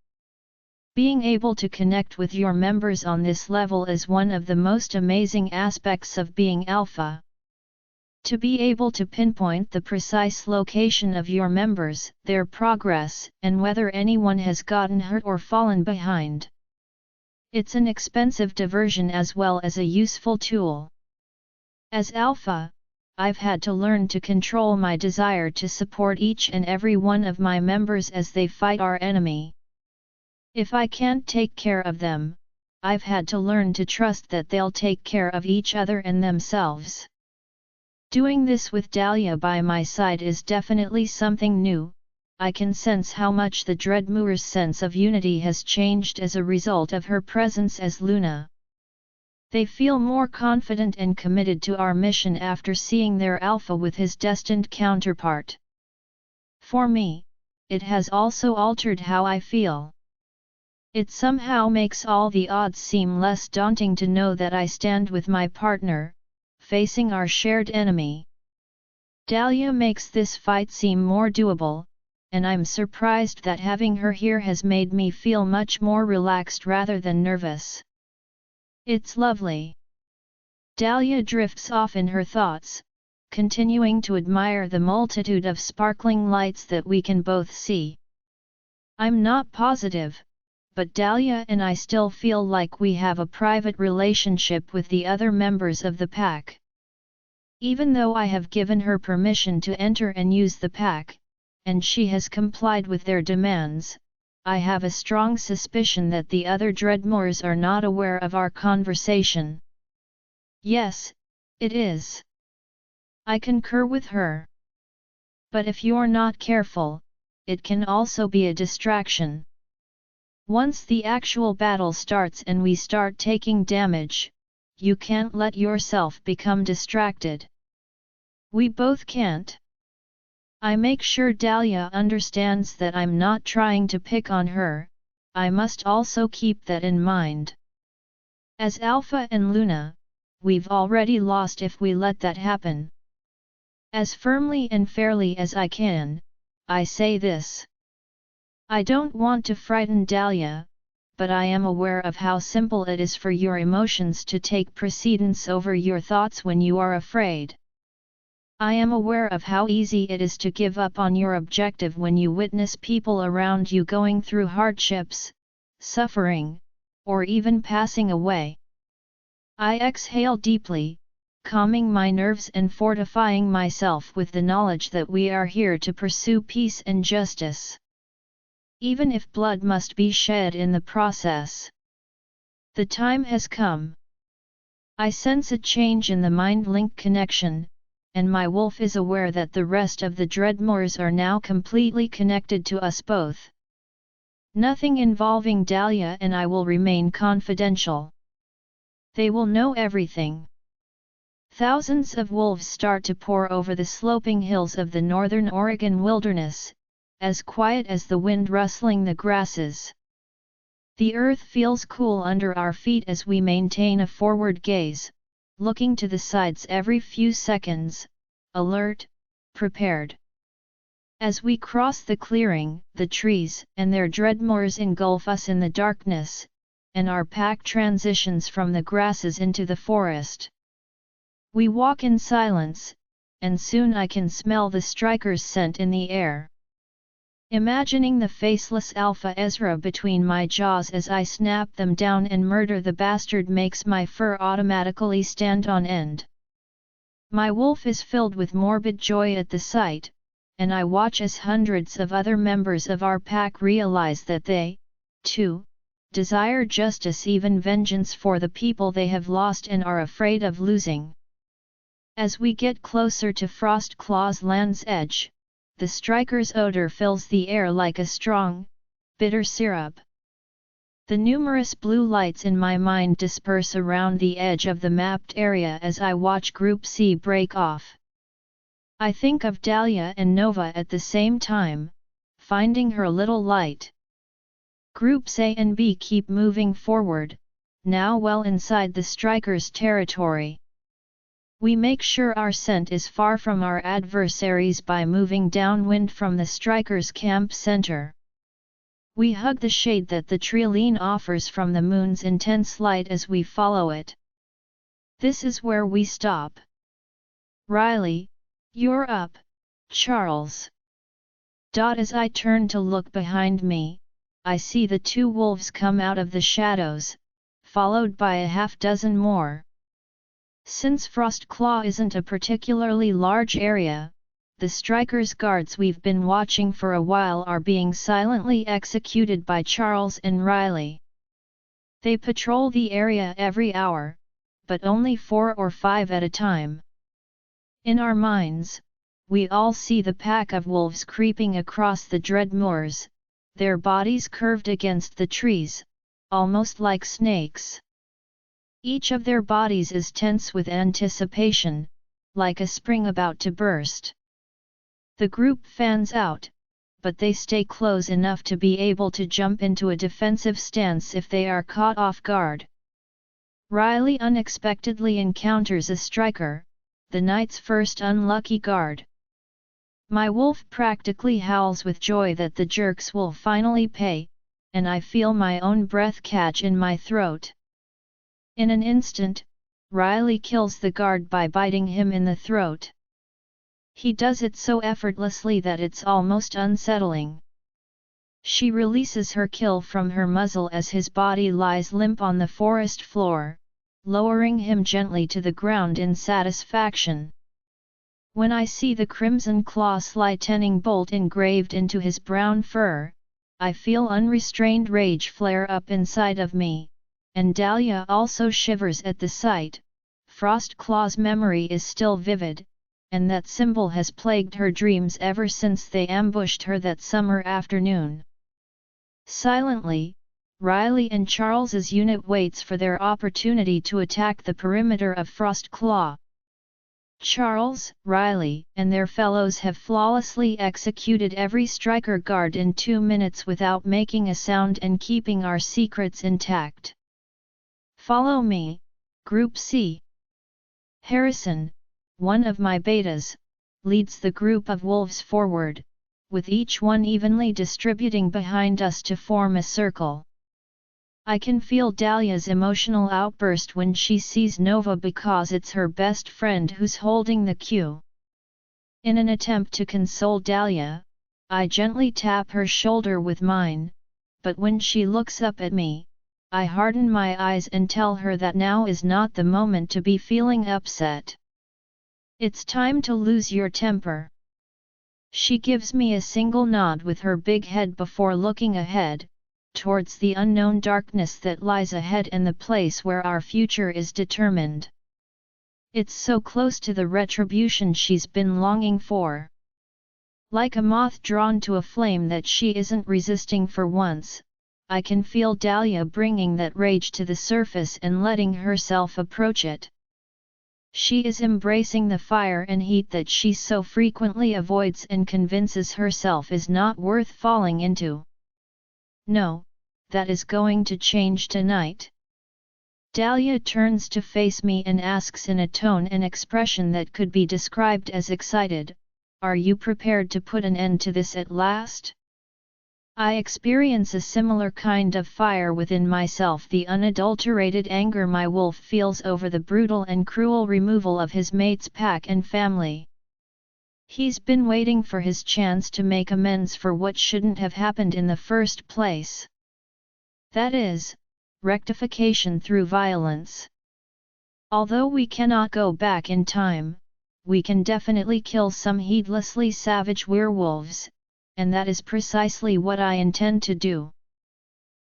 Being able to connect with your members on this level is one of the most amazing aspects of being Alpha. To be able to pinpoint the precise location of your members, their progress, and whether anyone has gotten hurt or fallen behind. It's an expensive diversion as well as a useful tool. As Alpha, I've had to learn to control my desire to support each and every one of my members as they fight our enemy. If I can't take care of them, I've had to learn to trust that they'll take care of each other and themselves. Doing this with Dahlia by my side is definitely something new. I can sense how much the Dreadmoor's sense of unity has changed as a result of her presence as Luna. They feel more confident and committed to our mission after seeing their Alpha with his destined counterpart. For me, it has also altered how I feel. It somehow makes all the odds seem less daunting to know that I stand with my partner, facing our shared enemy. Dahlia makes this fight seem more doable, and I'm surprised that having her here has made me feel much more relaxed rather than nervous. It's lovely. Dahlia drifts off in her thoughts, continuing to admire the multitude of sparkling lights that we can both see. I'm not positive, but Dahlia and I still feel like we have a private relationship with the other members of the pack. Even though I have given her permission to enter and use the pack, and she has complied with their demands, I have a strong suspicion that the other Dreadmoors are not aware of our conversation. Yes, it is. I concur with her. But if you're not careful, it can also be a distraction. Once the actual battle starts and we start taking damage, you can't let yourself become distracted. We both can't. I make sure Dahlia understands that I'm not trying to pick on her. I must also keep that in mind. As Alpha and Luna, we've already lost if we let that happen. As firmly and fairly as I can, I say this. I don't want to frighten Dahlia, but I am aware of how simple it is for your emotions to take precedence over your thoughts when you are afraid. I am aware of how easy it is to give up on your objective when you witness people around you going through hardships, suffering, or even passing away. I exhale deeply, calming my nerves and fortifying myself with the knowledge that we are here to pursue peace and justice. Even if blood must be shed in the process. The time has come. I sense a change in the mind-link connection, and my wolf is aware that the rest of the Dreadmoors are now completely connected to us both. Nothing involving Dahlia and I will remain confidential. They will know everything. Thousands of wolves start to pour over the sloping hills of the northern Oregon wilderness, as quiet as the wind rustling the grasses. The earth feels cool under our feet as we maintain a forward gaze, looking to the sides every few seconds, alert, prepared. As we cross the clearing, the trees and their dreadmores engulf us in the darkness, and our pack transitions from the grasses into the forest. We walk in silence, and soon I can smell the striker's scent in the air. Imagining the faceless Alpha Ezra between my jaws as I snap them down and murder the bastard makes my fur automatically stand on end. My wolf is filled with morbid joy at the sight, and I watch as hundreds of other members of our pack realize that they, too, desire justice, even vengeance for the people they have lost and are afraid of losing. As we get closer to Frostclaw's land's edge, the striker's odor fills the air like a strong, bitter syrup. The numerous blue lights in my mind disperse around the edge of the mapped area as I watch Group C break off. I think of Dahlia and Nova at the same time, finding her little light. Groups A and B keep moving forward, now well inside the striker's territory. We make sure our scent is far from our adversaries by moving downwind from the striker's camp center. We hug the shade that the treeline offers from the moon's intense light as we follow it. This is where we stop. Riley, you're up, Charles. As I turn to look behind me, I see the two wolves come out of the shadows, followed by a half-dozen more. Since Frostclaw isn't a particularly large area, the striker's guards we've been watching for a while are being silently executed by Charles and Riley. They patrol the area every hour, but only 4 or 5 at a time. In our minds, we all see the pack of wolves creeping across the dread moors, their bodies curved against the trees, almost like snakes. Each of their bodies is tense with anticipation, like a spring about to burst. The group fans out, but they stay close enough to be able to jump into a defensive stance if they are caught off guard. Riley unexpectedly encounters a striker, the night's first unlucky guard. My wolf practically howls with joy that the jerks will finally pay, and I feel my own breath catch in my throat. In an instant, Riley kills the guard by biting him in the throat. He does it so effortlessly that it's almost unsettling. She releases her kill from her muzzle as his body lies limp on the forest floor, lowering him gently to the ground in satisfaction. When I see the crimson claw's lightning bolt engraved into his brown fur, I feel unrestrained rage flare up inside of me, and Dahlia also shivers at the sight. Frostclaw's memory is still vivid, and that symbol has plagued her dreams ever since they ambushed her that summer afternoon. Silently, Riley and Charles's unit waits for their opportunity to attack the perimeter of Frostclaw. Charles, Riley, and their fellows have flawlessly executed every striker guard in 2 minutes without making a sound and keeping our secrets intact. Follow me, Group C. Harrison, one of my betas, leads the group of wolves forward, with each one evenly distributing behind us to form a circle. I can feel Dahlia's emotional outburst when she sees Nova because it's her best friend who's holding the cue. In an attempt to console Dahlia, I gently tap her shoulder with mine, but when she looks up at me, I harden my eyes and tell her that now is not the moment to be feeling upset. It's time to lose your temper. She gives me a single nod with her big head before looking ahead, towards the unknown darkness that lies ahead and the place where our future is determined. It's so close to the retribution she's been longing for. Like a moth drawn to a flame that she isn't resisting for once, I can feel Dahlia bringing that rage to the surface and letting herself approach it. She is embracing the fire and heat that she so frequently avoids and convinces herself is not worth falling into. No, that is going to change tonight. Dahlia turns to face me and asks in a tone and expression that could be described as excited, "Are you prepared to put an end to this at last?" I experience a similar kind of fire within myself, the unadulterated anger my wolf feels over the brutal and cruel removal of his mate's pack and family. He's been waiting for his chance to make amends for what shouldn't have happened in the first place. That is, rectification through violence. Although we cannot go back in time, we can definitely kill some heedlessly savage werewolves, and that is precisely what I intend to do.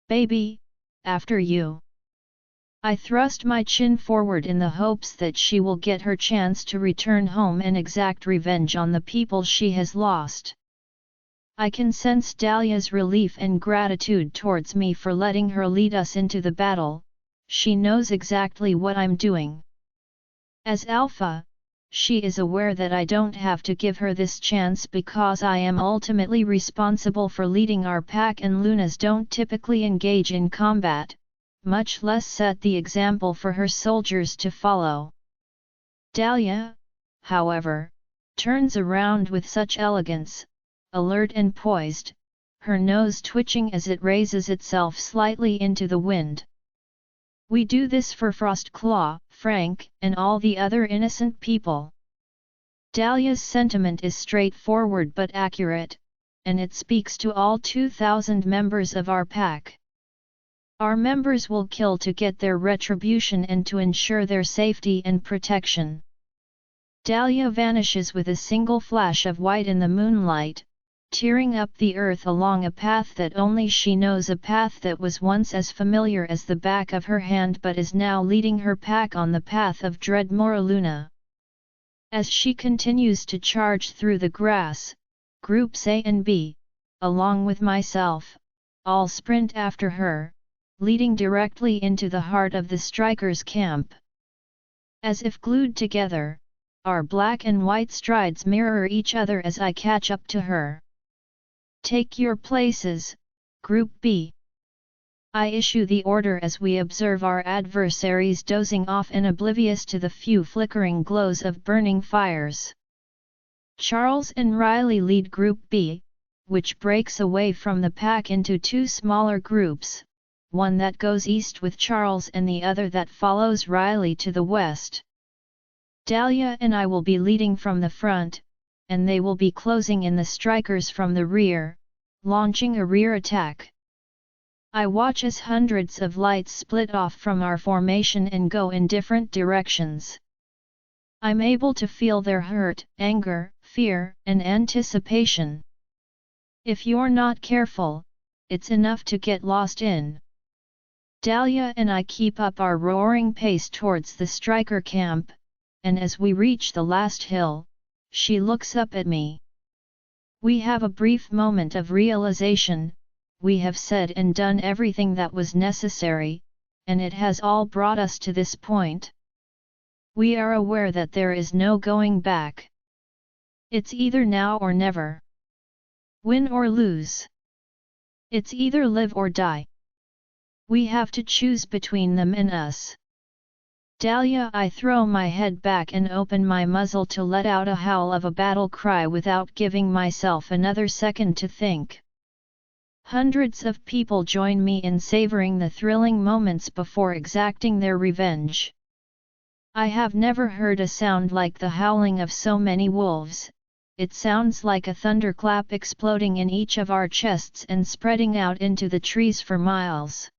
Baby, after you. I thrust my chin forward in the hopes that she will get her chance to return home and exact revenge on the people she has lost. I can sense Dahlia's relief and gratitude towards me for letting her lead us into the battle. She knows exactly what I'm doing. As Alpha, she is aware that I don't have to give her this chance because I am ultimately responsible for leading our pack, and Lunas don't typically engage in combat, much less set the example for her soldiers to follow. Dahlia, however, turns around with such elegance, alert and poised, her nose twitching as it raises itself slightly into the wind. We do this for Frostclaw, Frank, and all the other innocent people. Dahlia's sentiment is straightforward but accurate, and it speaks to all 2,000 members of our pack. Our members will kill to get their retribution and to ensure their safety and protection. Dahlia vanishes with a single flash of white in the moonlight, tearing up the earth along a path that only she knows, a path that was once as familiar as the back of her hand but is now leading her pack on the path of dread Moraluna. As she continues to charge through the grass, Groups A and B, along with myself, all sprint after her, leading directly into the heart of the strikers' camp. As if glued together, our black and white strides mirror each other as I catch up to her. Take your places, Group B. I issue the order as we observe our adversaries dozing off and oblivious to the few flickering glows of burning fires. Charles and Riley lead Group B, which breaks away from the pack into two smaller groups, one that goes east with Charles and the other that follows Riley to the west. Dahlia and I will be leading from the front, and they will be closing in the strikers from the rear, launching a rear attack. I watch as hundreds of lights split off from our formation and go in different directions. I'm able to feel their hurt, anger, fear, and anticipation. If you're not careful, it's enough to get lost in. Dahlia and I keep up our roaring pace towards the striker camp, and as we reach the last hill, she looks up at me. We have a brief moment of realization. We have said and done everything that was necessary, and it has all brought us to this point. We are aware that there is no going back. It's either now or never. Win or lose. It's either live or die. We have to choose between them and us. Dahlia, I throw my head back and open my muzzle to let out a howl of a battle cry without giving myself another second to think. Hundreds of people join me in savoring the thrilling moments before exacting their revenge. I have never heard a sound like the howling of so many wolves. It sounds like a thunderclap exploding in each of our chests and spreading out into the trees for miles.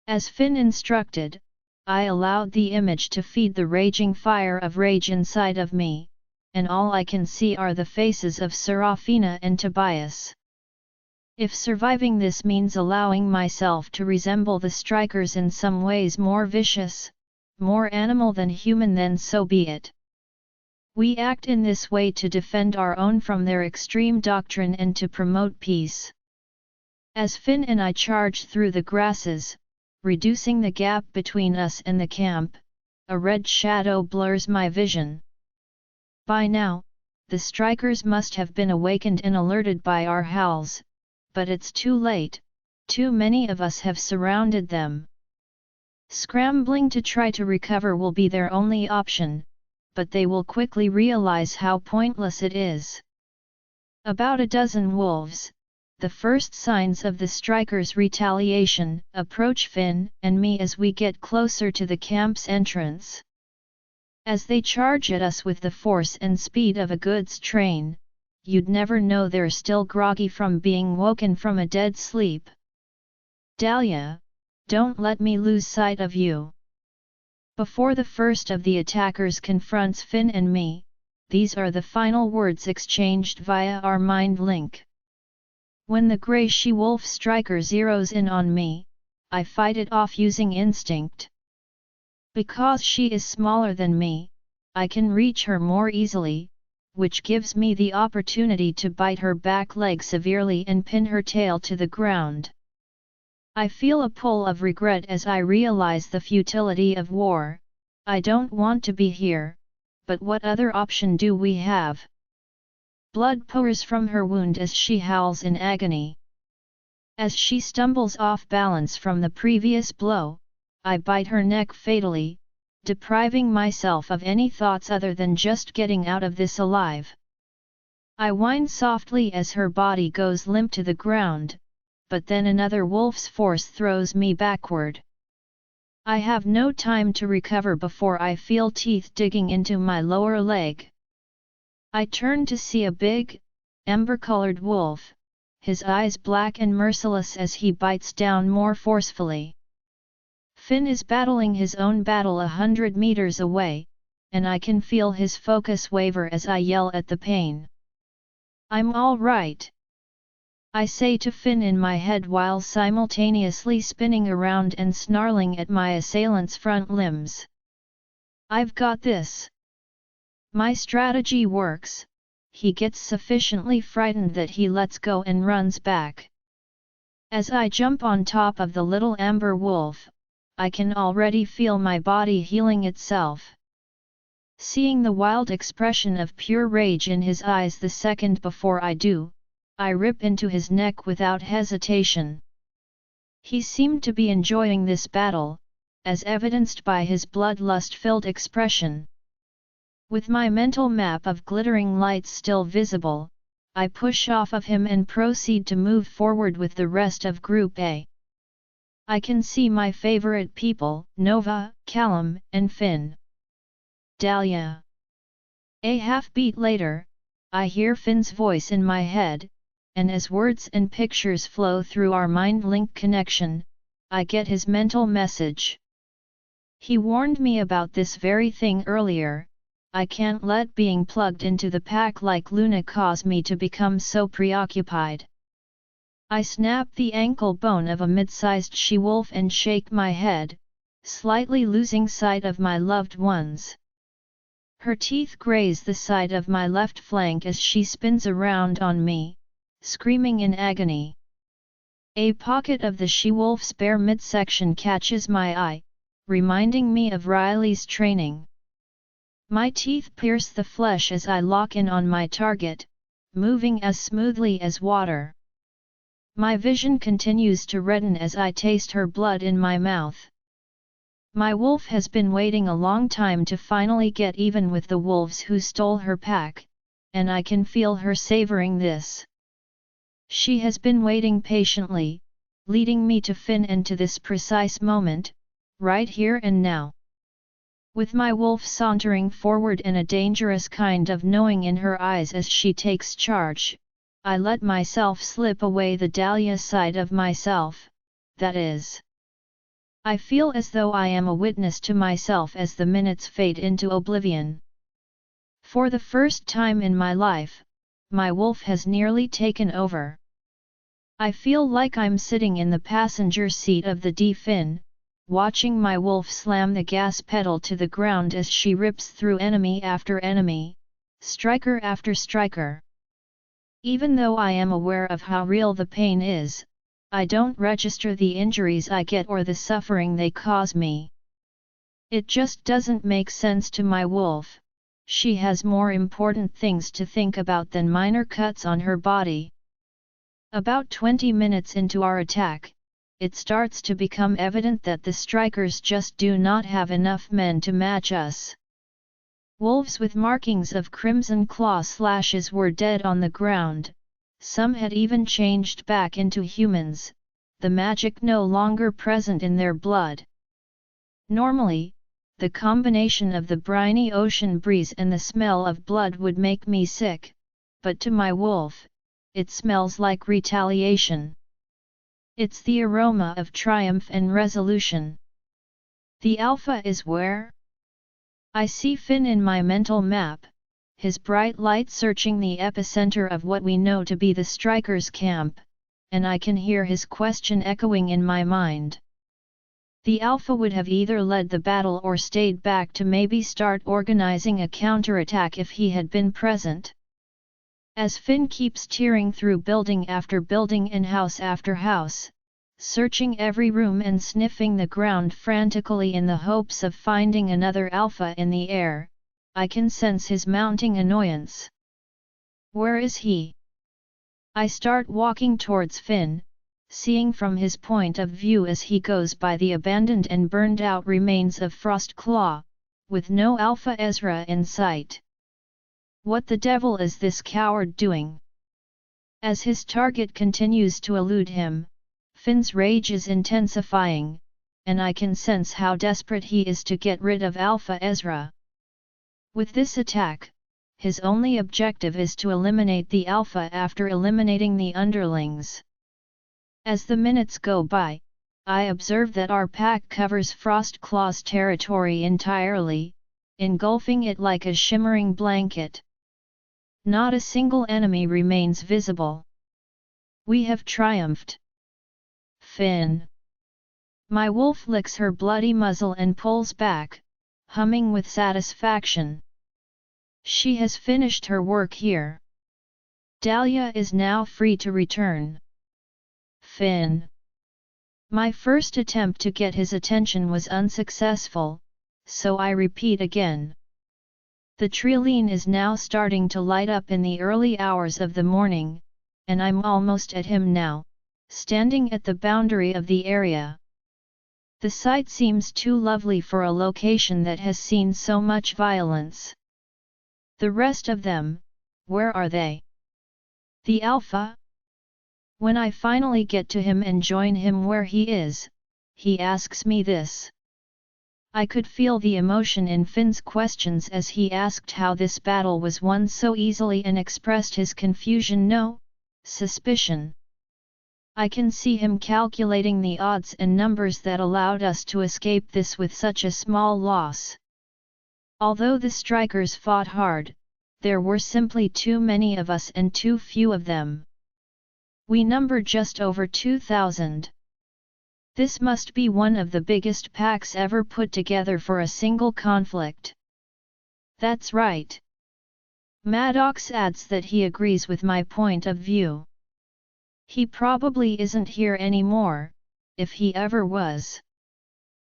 As Finn instructed, I allowed the image to feed the raging fire of rage inside of me, and all I can see are the faces of Serafina and Tobias. If surviving this means allowing myself to resemble the strikers in some ways, more vicious, more animal than human, then so be it. We act in this way to defend our own from their extreme doctrine and to promote peace. As Finn and I charge through the grasses, reducing the gap between us and the camp, a red shadow blurs my vision. By now, the strikers must have been awakened and alerted by our howls, but it's too late, too many of us have surrounded them. Scrambling to try to recover will be their only option, but they will quickly realize how pointless it is. About a dozen wolves, the first signs of the strikers' retaliation, approach Finn and me as we get closer to the camp's entrance. As they charge at us with the force and speed of a goods train, you'd never know they're still groggy from being woken from a dead sleep. Dahlia, don't let me lose sight of you. Before the first of the attackers confronts Finn and me, these are the final words exchanged via our mind link. When the grey she-wolf striker zeroes in on me, I fight it off using instinct. Because she is smaller than me, I can reach her more easily, which gives me the opportunity to bite her back leg severely and pin her tail to the ground. I feel a pull of regret as I realize the futility of war. I don't want to be here, but what other option do we have? Blood pours from her wound as she howls in agony. As she stumbles off balance from the previous blow, I bite her neck fatally, depriving myself of any thoughts other than just getting out of this alive. I whine softly as her body goes limp to the ground, but then another wolf's force throws me backward. I have no time to recover before I feel teeth digging into my lower leg. I turn to see a big, amber-colored wolf, his eyes black and merciless as he bites down more forcefully. Finn is battling his own battle 100 meters away, and I can feel his focus waver as I yell at the pain. I'm all right, I say to Finn in my head while simultaneously spinning around and snarling at my assailant's front limbs. I've got this. My strategy works. He gets sufficiently frightened that he lets go and runs back. As I jump on top of the little amber wolf, I can already feel my body healing itself. Seeing the wild expression of pure rage in his eyes the second before I do, I rip into his neck without hesitation. He seemed to be enjoying this battle, as evidenced by his bloodlust-filled expression. With my mental map of glittering lights still visible, I push off of him and proceed to move forward with the rest of Group A. I can see my favorite people, Nova, Callum, and Finn. Dahlia. A half-beat later, I hear Finn's voice in my head, and as words and pictures flow through our mind-link connection, I get his mental message. He warned me about this very thing earlier. I can't let being plugged into the pack like Luna cause me to become so preoccupied. I snap the ankle bone of a mid-sized she-wolf and shake my head, slightly losing sight of my loved ones. Her teeth graze the side of my left flank as she spins around on me, screaming in agony. A pocket of the she-wolf's bare midsection catches my eye, reminding me of Riley's training. My teeth pierce the flesh as I lock in on my target, moving as smoothly as water. My vision continues to redden as I taste her blood in my mouth. My wolf has been waiting a long time to finally get even with the wolves who stole her pack, and I can feel her savoring this. She has been waiting patiently, leading me to Finn and to this precise moment, right here and now. With my wolf sauntering forward and a dangerous kind of knowing in her eyes as she takes charge, I let myself slip away the Dahlia side of myself, that is. I feel as though I am a witness to myself as the minutes fade into oblivion. For the first time in my life, my wolf has nearly taken over. I feel like I'm sitting in the passenger seat of the D-Fin, watching my wolf slam the gas pedal to the ground as she rips through enemy after enemy, striker after striker. Even though I am aware of how real the pain is, I don't register the injuries I get or the suffering they cause me. It just doesn't make sense to my wolf. She has more important things to think about than minor cuts on her body. About 20 minutes into our attack, it starts to become evident that the strikers just do not have enough men to match us. Wolves with markings of crimson claw slashes were dead on the ground, some had even changed back into humans, the magic no longer present in their blood. Normally, the combination of the briny ocean breeze and the smell of blood would make me sick, but to my wolf, it smells like retaliation. It's the aroma of triumph and resolution. The Alpha is where? I see Finn in my mental map, his bright light searching the epicenter of what we know to be the strikers' camp, and I can hear his question echoing in my mind. The Alpha would have either led the battle or stayed back to maybe start organizing a counterattack if he had been present. As Finn keeps tearing through building after building and house after house, searching every room and sniffing the ground frantically in the hopes of finding another Alpha in the air, I can sense his mounting annoyance. Where is he? I start walking towards Finn, seeing from his point of view as he goes by the abandoned and burned out remains of Frostclaw, with no Alpha Ezra in sight. What the devil is this coward doing? As his target continues to elude him, Finn's rage is intensifying, and I can sense how desperate he is to get rid of Alpha Ezra. With this attack, his only objective is to eliminate the Alpha after eliminating the underlings. As the minutes go by, I observe that our pack covers Frostclaw's territory entirely, engulfing it like a shimmering blanket. Not a single enemy remains visible. We have triumphed. Finn. My wolf licks her bloody muzzle and pulls back, humming with satisfaction. She has finished her work here. Dahlia is now free to return. Finn. My first attempt to get his attention was unsuccessful, so I repeat again. The trilene is now starting to light up in the early hours of the morning, and I'm almost at him now, standing at the boundary of the area. The sight seems too lovely for a location that has seen so much violence. The rest of them, where are they? The Alpha? When I finally get to him and join him where he is, he asks me this. I could feel the emotion in Finn's questions as he asked how this battle was won so easily and expressed his confusion, no, suspicion. I can see him calculating the odds and numbers that allowed us to escape this with such a small loss. Although the strikers fought hard, there were simply too many of us and too few of them. We number just over 2,000. This must be one of the biggest packs ever put together for a single conflict. That's right. Maddox adds that he agrees with my point of view. He probably isn't here anymore, if he ever was.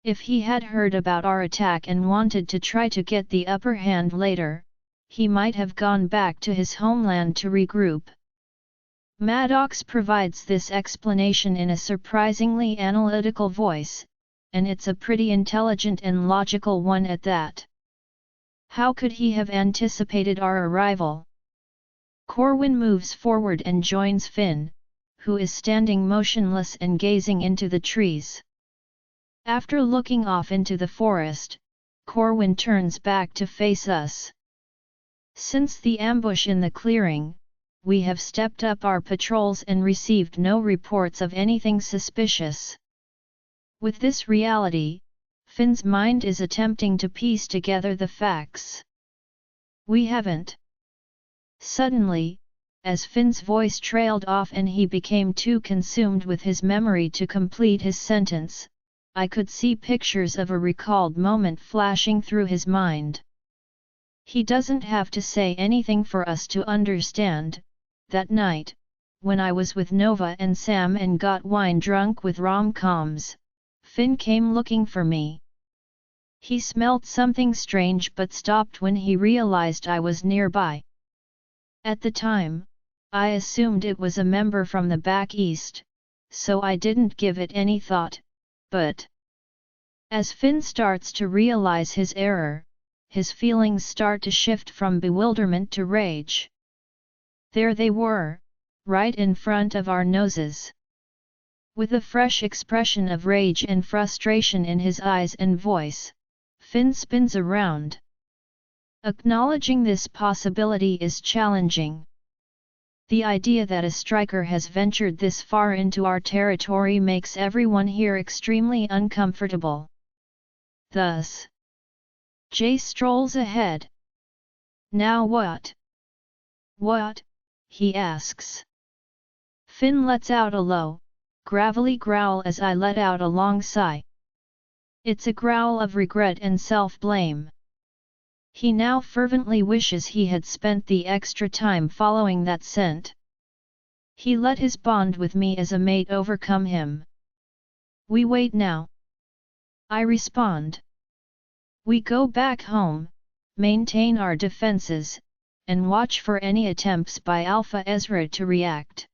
If he had heard about our attack and wanted to try to get the upper hand later, he might have gone back to his homeland to regroup. Maddox provides this explanation in a surprisingly analytical voice, and it's a pretty intelligent and logical one at that. How could he have anticipated our arrival? Corwin moves forward and joins Finn, who is standing motionless and gazing into the trees. After looking off into the forest, Corwin turns back to face us. Since the ambush in the clearing, we have stepped up our patrols and received no reports of anything suspicious. With this reality, Finn's mind is attempting to piece together the facts. We haven't. Suddenly, as Finn's voice trailed off and he became too consumed with his memory to complete his sentence, I could see pictures of a recalled moment flashing through his mind. He doesn't have to say anything for us to understand. That night, when I was with Nova and Sam and got wine drunk with rom-coms, Finn came looking for me. He smelt something strange but stopped when he realized I was nearby. At the time, I assumed it was a member from the back east, so I didn't give it any thought, but as Finn starts to realize his error, his feelings start to shift from bewilderment to rage. There they were, right in front of our noses. With a fresh expression of rage and frustration in his eyes and voice, Finn spins around. Acknowledging this possibility is challenging. The idea that a striker has ventured this far into our territory makes everyone here extremely uncomfortable. Thus, Jay strolls ahead. Now what? What? He asks. Finn lets out a low, gravelly growl as I let out a long sigh. It's a growl of regret and self-blame. He now fervently wishes he had spent the extra time following that scent. He let his bond with me as a mate overcome him. We wait now. I respond. We go back home, maintain our defenses, and watch for any attempts by Alpha Ezra to react.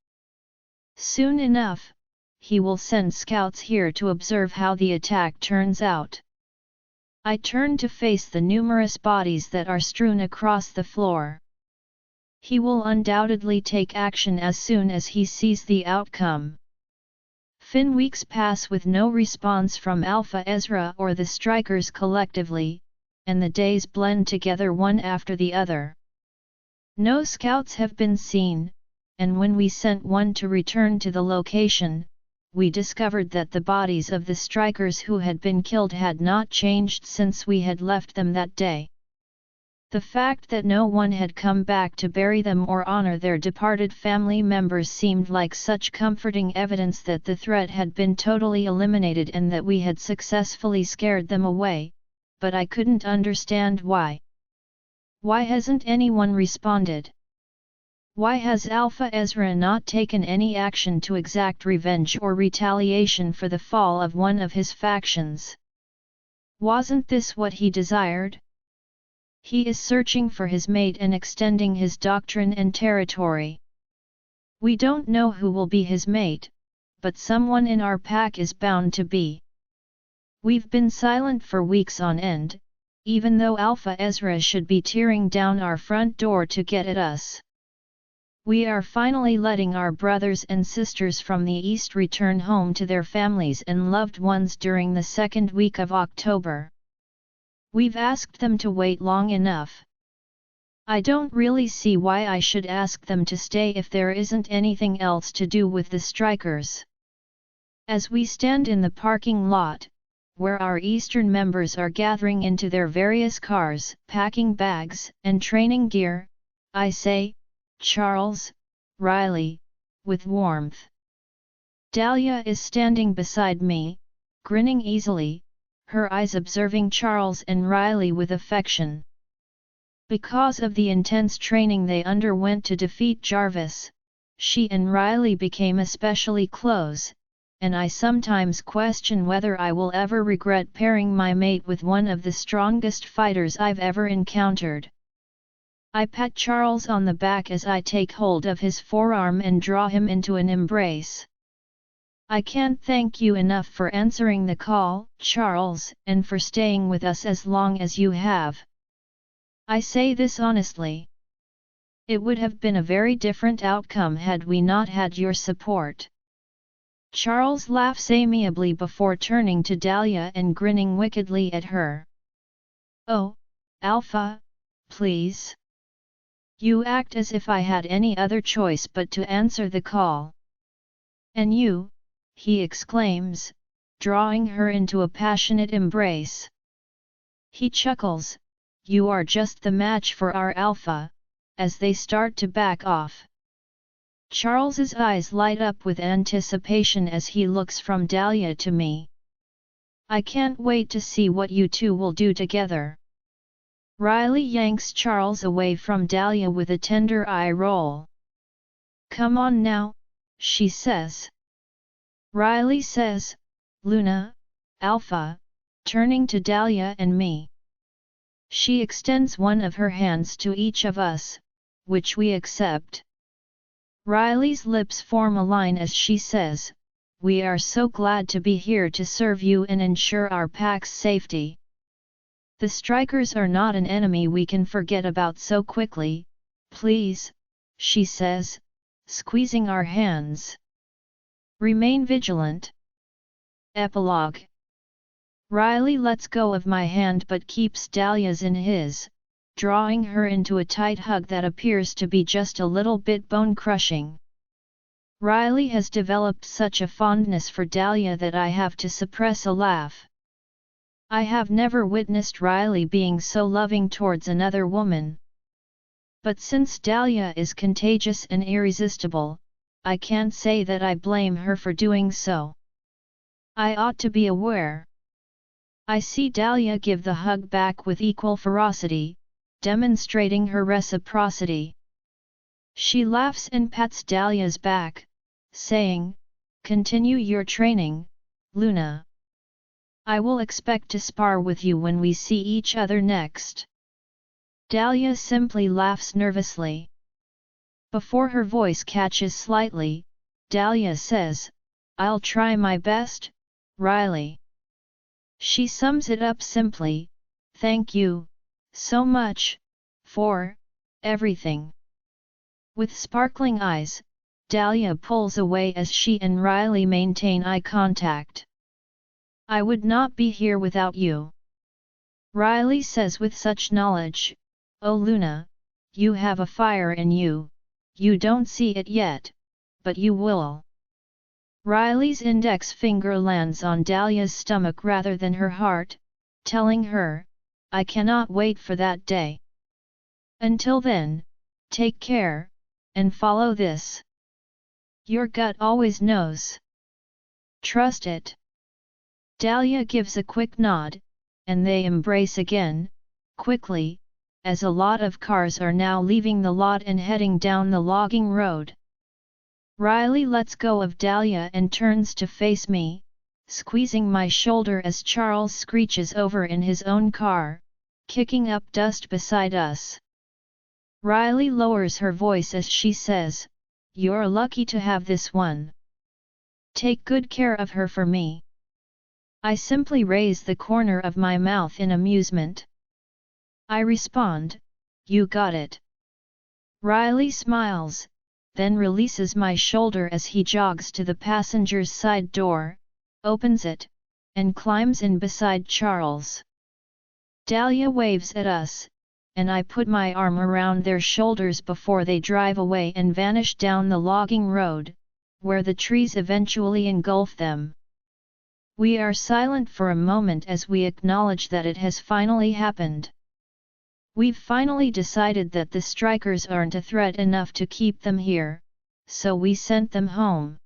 Soon enough, he will send scouts here to observe how the attack turns out. I turn to face the numerous bodies that are strewn across the floor. He will undoubtedly take action as soon as he sees the outcome. Weeks pass with no response from Alpha Ezra or the strikers collectively, and the days blend together one after the other. No scouts have been seen, and when we sent one to return to the location, we discovered that the bodies of the strikers who had been killed had not changed since we had left them that day. The fact that no one had come back to bury them or honor their departed family members seemed like such comforting evidence that the threat had been totally eliminated and that we had successfully scared them away, but I couldn't understand why. Why hasn't anyone responded? Why has Alpha Ezra not taken any action to exact revenge or retaliation for the fall of one of his factions? Wasn't this what he desired? He is searching for his mate and extending his doctrine and territory. We don't know who will be his mate, but someone in our pack is bound to be. We've been silent for weeks on end, even though Alpha Ezra should be tearing down our front door to get at us. We are finally letting our brothers and sisters from the East return home to their families and loved ones during the second week of October. We've asked them to wait long enough. I don't really see why I should ask them to stay if there isn't anything else to do with the strikers. As we stand in the parking lot, where our Eastern members are gathering into their various cars, packing bags and training gear, I say, Charles, Riley, with warmth. Dahlia is standing beside me, grinning easily, her eyes observing Charles and Riley with affection. Because of the intense training they underwent to defeat Jarvis, she and Riley became especially close, and I sometimes question whether I will ever regret pairing my mate with one of the strongest fighters I've ever encountered. I pat Charles on the back as I take hold of his forearm and draw him into an embrace. I can't thank you enough for answering the call, Charles, and for staying with us as long as you have. I say this honestly. It would have been a very different outcome had we not had your support. Charles laughs amiably before turning to Dahlia and grinning wickedly at her. Oh, Alpha, please. You act as if I had any other choice but to answer the call. And you, he exclaims, drawing her into a passionate embrace. He chuckles, you are just the match for our Alpha, as they start to back off. Charles's eyes light up with anticipation as he looks from Dahlia to me. I can't wait to see what you two will do together. Riley yanks Charles away from Dahlia with a tender eye roll. "Come on now," she says. Riley says, "Luna, Alpha," turning to Dahlia and me. She extends one of her hands to each of us, which we accept. Riley's lips form a line as she says, "We are so glad to be here to serve you and ensure our pack's safety. The strikers are not an enemy we can forget about so quickly, please," she says, squeezing our hands. Remain vigilant. Epilogue. Riley lets go of my hand but keeps Dahlia's in his, drawing her into a tight hug that appears to be just a little bit bone-crushing. Riley has developed such a fondness for Dahlia that I have to suppress a laugh. I have never witnessed Riley being so loving towards another woman. But since Dahlia is contagious and irresistible, I can't say that I blame her for doing so. I ought to be aware. I see Dahlia give the hug back with equal ferocity, demonstrating her reciprocity. She laughs and pats Dahlia's back, saying, "Continue your training, Luna. I will expect to spar with you when we see each other next." Dahlia simply laughs nervously. Before her voice catches slightly, Dahlia says, "I'll try my best, Riley." She sums it up simply, "Thank you, so much, for everything." With sparkling eyes, Dahlia pulls away as she and Riley maintain eye contact. "I would not be here without you," Riley says with such knowledge. "Oh Luna, you have a fire in you, you don't see it yet, but you will." Riley's index finger lands on Dahlia's stomach rather than her heart, telling her, "I cannot wait for that day. Until then, take care, and follow this. Your gut always knows. Trust it." Dahlia gives a quick nod, and they embrace again, quickly, as a lot of cars are now leaving the lot and heading down the logging road. Riley lets go of Dahlia and turns to face me, squeezing my shoulder as Charles screeches over in his own car, kicking up dust beside us. Riley lowers her voice as she says, "You're lucky to have this one. Take good care of her for me." I simply raise the corner of my mouth in amusement. I respond, "You got it." Riley smiles, then releases my shoulder as he jogs to the passenger's side door, opens it, and climbs in beside Charles. Dahlia waves at us, and I put my arm around their shoulders before they drive away and vanish down the logging road, where the trees eventually engulf them. We are silent for a moment as we acknowledge that it has finally happened. We've finally decided that the strikers aren't a threat enough to keep them here, so we sent them home.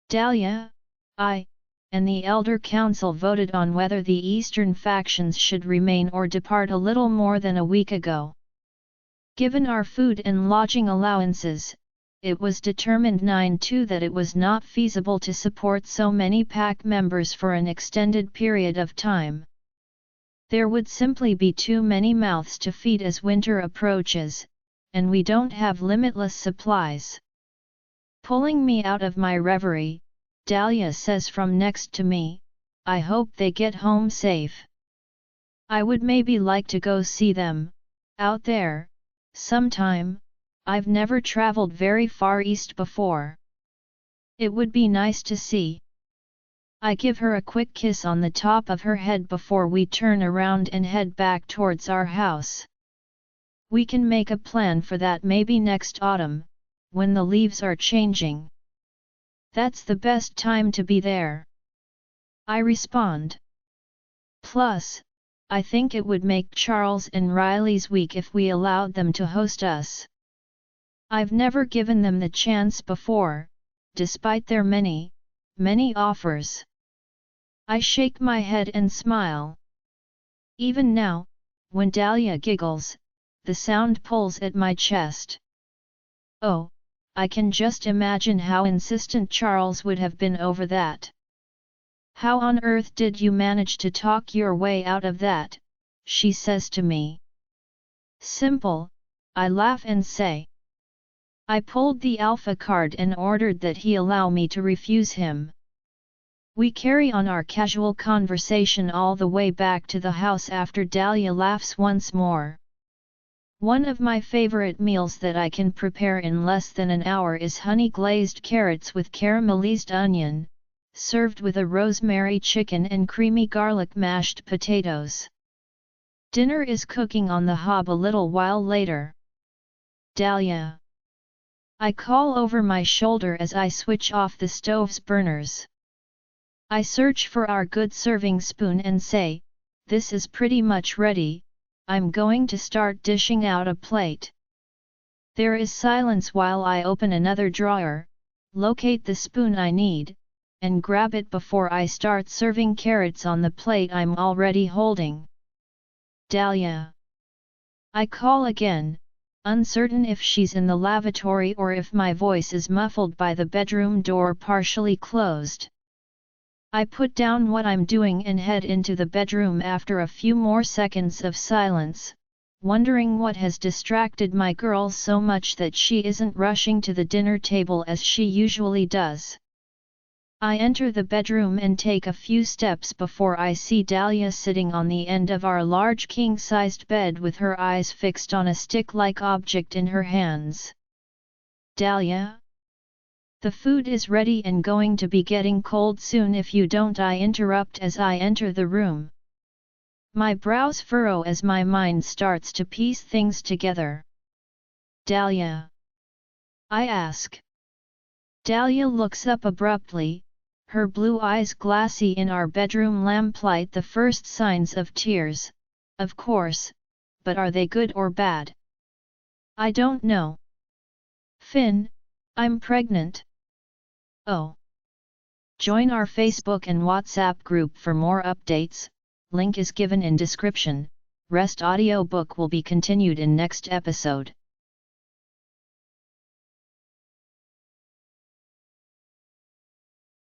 Dahlia, I, and the Elder Council voted on whether the eastern factions should remain or depart a little more than a week ago. Given our food and lodging allowances, it was determined 9-2 that it was not feasible to support so many pack members for an extended period of time. There would simply be too many mouths to feed as winter approaches, and we don't have limitless supplies. Pulling me out of my reverie, Dahlia says from next to me, "I hope they get home safe. I would maybe like to go see them, out there, sometime. I've never traveled very far east before. It would be nice to see." I give her a quick kiss on the top of her head before we turn around and head back towards our house. We can make a plan for that maybe next autumn, when the leaves are changing. That's the best time to be there, I respond. Plus, I think it would make Charles and Riley's week if we allowed them to host us. I've never given them the chance before, despite their many, many offers. I shake my head and smile. Even now, When Dahlia giggles, the sound pulls at my chest. Oh, I can just imagine how insistent Charles would have been over that. How on earth did you manage to talk your way out of that? She says to me. Simple, I laugh and say. I pulled the alpha card and ordered that he allow me to refuse him. We carry on our casual conversation all the way back to the house after Dahlia laughs once more. One of my favorite meals that I can prepare in less than an hour is honey-glazed carrots with caramelized onion, served with a rosemary chicken and creamy garlic mashed potatoes. Dinner is cooking on the hob a little while later. Dahlia. I call over my shoulder as I switch off the stove's burners. I search for our good serving spoon and say, this is pretty much ready, I'm going to start dishing out a plate. There is silence while I open another drawer, locate the spoon I need, and grab it before I start serving carrots on the plate I'm already holding. Dahlia. I call again, uncertain if she's in the lavatory or if my voice is muffled by the bedroom door partially closed. I put down what I'm doing and head into the bedroom after a few more seconds of silence, wondering what has distracted my girl so much that she isn't rushing to the dinner table as she usually does. I enter the bedroom and take a few steps before I see Dahlia sitting on the end of our large king-sized bed with her eyes fixed on a stick-like object in her hands. Dahlia? The food is ready and going to be getting cold soon if you don't, I interrupt as I enter the room. My brows furrow as my mind starts to piece things together. Dahlia? I ask. Dahlia looks up abruptly, her blue eyes glassy in our bedroom lamplight, the first signs of tears, of course, but are they good or bad? I don't know. Finn, I'm pregnant. Oh. Join our Facebook and WhatsApp group for more updates, link is given in description. Rest audiobook will be continued in next episode.